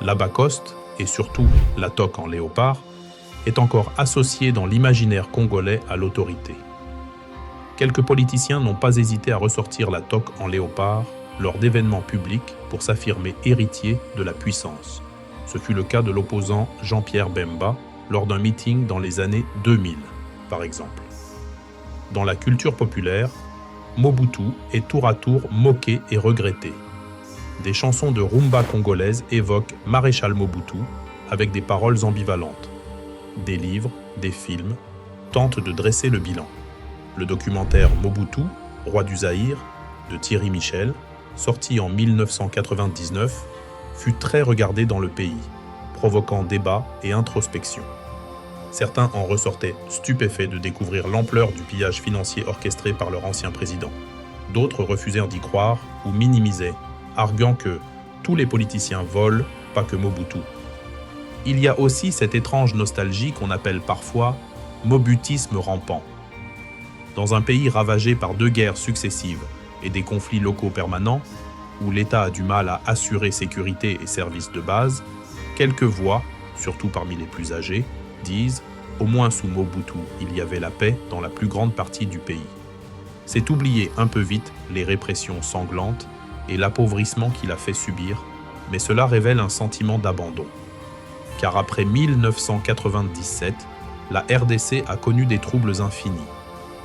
l'abacoste et surtout la toque en léopard, est encore associé dans l'imaginaire congolais à l'autorité. Quelques politiciens n'ont pas hésité à ressortir la toque en léopard lors d'événements publics pour s'affirmer héritier de la puissance. Ce fut le cas de l'opposant Jean-Pierre Bemba lors d'un meeting dans les années 2000, par exemple. Dans la culture populaire, Mobutu est tour à tour moqué et regretté. Des chansons de rumba congolaises évoquent Maréchal Mobutu avec des paroles ambivalentes. Des livres, des films tentent de dresser le bilan. Le documentaire Mobutu, roi du Zaïre, de Thierry Michel, sorti en 1999, fut très regardé dans le pays, provoquant débat et introspection. Certains en ressortaient stupéfaits de découvrir l'ampleur du pillage financier orchestré par leur ancien président. D'autres refusèrent d'y croire ou minimisaient, arguant que tous les politiciens volent, pas que Mobutu. Il y a aussi cette étrange nostalgie qu'on appelle parfois « mobutisme rampant ». Dans un pays ravagé par 2 guerres successives et des conflits locaux permanents, où l'État a du mal à assurer sécurité et services de base, quelques voix, surtout parmi les plus âgés, disent « au moins sous Mobutu, il y avait la paix dans la plus grande partie du pays ». C'est oublier un peu vite les répressions sanglantes et l'appauvrissement qu'il a fait subir, mais cela révèle un sentiment d'abandon. Car après 1997, la RDC a connu des troubles infinis.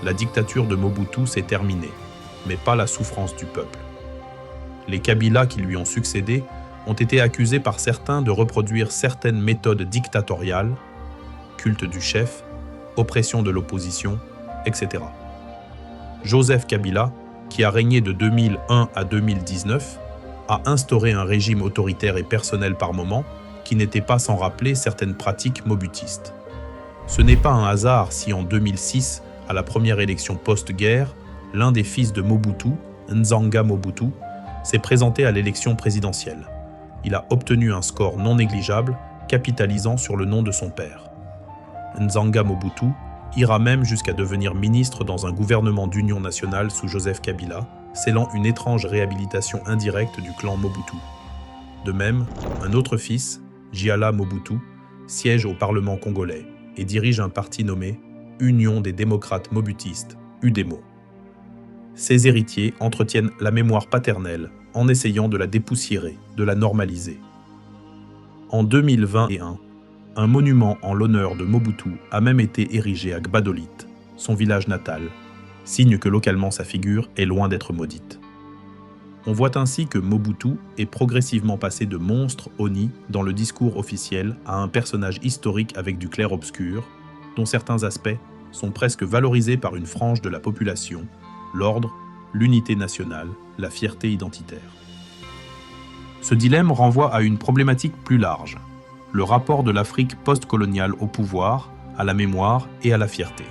La dictature de Mobutu s'est terminée. mais pas la souffrance du peuple. Les Kabila qui lui ont succédé ont été accusés par certains de reproduire certaines méthodes dictatoriales, culte du chef, oppression de l'opposition, etc. Joseph Kabila, qui a régné de 2001 à 2019, a instauré un régime autoritaire et personnel par moment qui n'était pas sans rappeler certaines pratiques mobutistes. Ce n'est pas un hasard si en 2006, à la première élection post-guerre, l'un des fils de Mobutu, Nzanga Mobutu, s'est présenté à l'élection présidentielle. Il a obtenu un score non négligeable, capitalisant sur le nom de son père. Nzanga Mobutu ira même jusqu'à devenir ministre dans un gouvernement d'union nationale sous Joseph Kabila, scellant une étrange réhabilitation indirecte du clan Mobutu. De même, un autre fils, Djiala Mobutu, siège au Parlement congolais et dirige un parti nommé Union des démocrates mobutistes, UDEMO. Ses héritiers entretiennent la mémoire paternelle en essayant de la dépoussiérer, de la normaliser. En 2021, un monument en l'honneur de Mobutu a même été érigé à Gbadolit, son village natal, signe que localement sa figure est loin d'être maudite. On voit ainsi que Mobutu est progressivement passé de monstre honni dans le discours officiel à un personnage historique avec du clair-obscur, dont certains aspects sont presque valorisés par une frange de la population, l'ordre, l'unité nationale, la fierté identitaire. Ce dilemme renvoie à une problématique plus large, le rapport de l'Afrique post-coloniale au pouvoir, à la mémoire et à la fierté.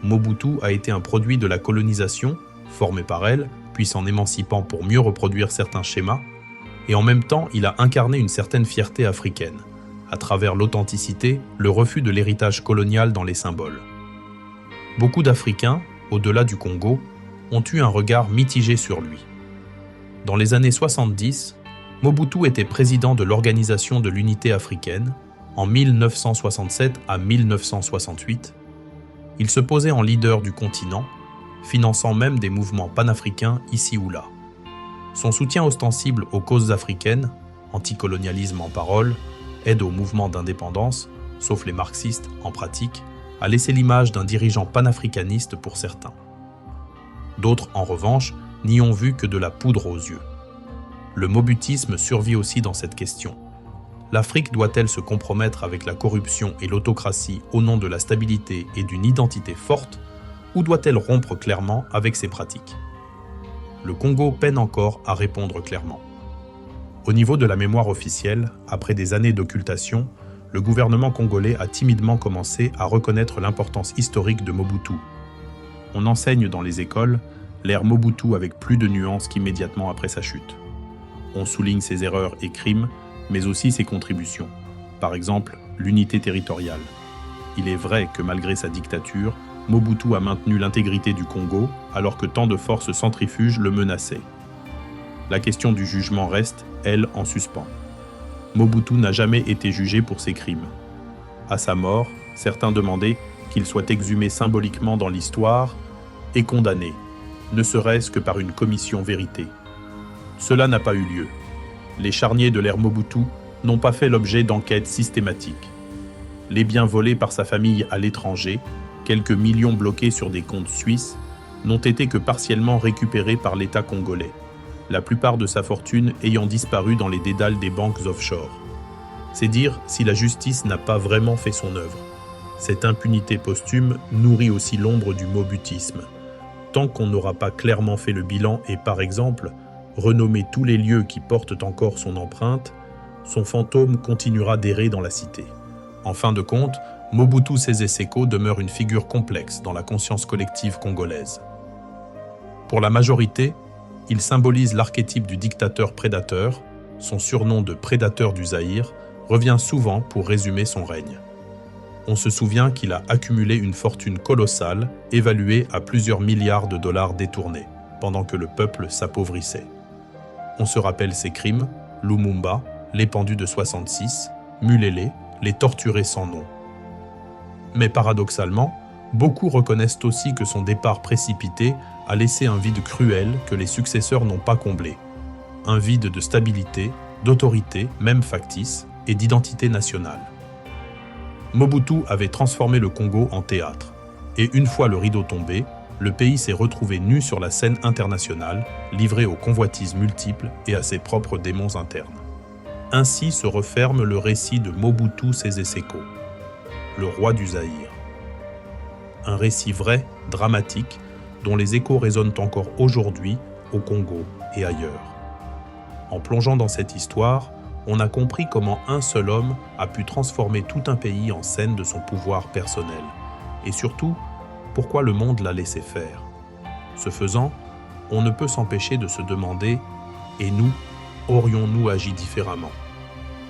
Mobutu a été un produit de la colonisation, formé par elle, puis s'en émancipant pour mieux reproduire certains schémas, et en même temps il a incarné une certaine fierté africaine, à travers l'authenticité, le refus de l'héritage colonial dans les symboles. Beaucoup d'Africains, au-delà du Congo, ont eu un regard mitigé sur lui. Dans les années 70, Mobutu était président de l'Organisation de l'Unité africaine, en 1967 à 1968. Il se posait en leader du continent, finançant même des mouvements panafricains ici ou là. Son soutien ostensible aux causes africaines, anticolonialisme en parole, aide au mouvement d'indépendance, sauf les marxistes en pratique, a laissé l'image d'un dirigeant panafricaniste pour certains. D'autres, en revanche, n'y ont vu que de la poudre aux yeux. Le mobutisme survit aussi dans cette question. L'Afrique doit-elle se compromettre avec la corruption et l'autocratie au nom de la stabilité et d'une identité forte, ou doit-elle rompre clairement avec ces pratiques? Le Congo peine encore à répondre clairement. Au niveau de la mémoire officielle, après des années d'occultation, le gouvernement congolais a timidement commencé à reconnaître l'importance historique de Mobutu. On enseigne dans les écoles l'ère Mobutu avec plus de nuances qu'immédiatement après sa chute. On souligne ses erreurs et crimes, mais aussi ses contributions. Par exemple, l'unité territoriale. Il est vrai que malgré sa dictature, Mobutu a maintenu l'intégrité du Congo alors que tant de forces centrifuges le menaçaient. La question du jugement reste, elle, en suspens. Mobutu n'a jamais été jugé pour ses crimes. À sa mort, certains demandaient qu'il soit exhumé symboliquement dans l'histoire et condamné, ne serait-ce que par une commission vérité. Cela n'a pas eu lieu. Les charniers de l'ère Mobutu n'ont pas fait l'objet d'enquêtes systématiques. Les biens volés par sa famille à l'étranger, quelques millions bloqués sur des comptes suisses, n'ont été que partiellement récupérés par l'État congolais, la plupart de sa fortune ayant disparu dans les dédales des banques offshore. C'est dire si la justice n'a pas vraiment fait son œuvre. Cette impunité posthume nourrit aussi l'ombre du mobutisme. Tant qu'on n'aura pas clairement fait le bilan et, par exemple, renommé tous les lieux qui portent encore son empreinte, son fantôme continuera d'errer dans la cité. En fin de compte, Mobutu Sese Seko demeure une figure complexe dans la conscience collective congolaise. Pour la majorité, il symbolise l'archétype du dictateur prédateur. Son surnom de prédateur du Zaïre revient souvent pour résumer son règne. On se souvient qu'il a accumulé une fortune colossale, évaluée à plusieurs milliards de dollars détournés, pendant que le peuple s'appauvrissait. On se rappelle ses crimes, Lumumba, les pendus de 66, Mulele, les torturés sans nom. Mais paradoxalement, beaucoup reconnaissent aussi que son départ précipité a laissé un vide cruel que les successeurs n'ont pas comblé. Un vide de stabilité, d'autorité, même factice, et d'identité nationale. Mobutu avait transformé le Congo en théâtre, et une fois le rideau tombé, le pays s'est retrouvé nu sur la scène internationale, livré aux convoitises multiples et à ses propres démons internes. Ainsi se referme le récit de Mobutu Sese Seko, le roi du Zaïre. Un récit vrai, dramatique, dont les échos résonnent encore aujourd'hui au Congo et ailleurs. En plongeant dans cette histoire, on a compris comment un seul homme a pu transformer tout un pays en scène de son pouvoir personnel. Et surtout, pourquoi le monde l'a laissé faire. Ce faisant, on ne peut s'empêcher de se demander « Et nous, aurions-nous agi différemment ?»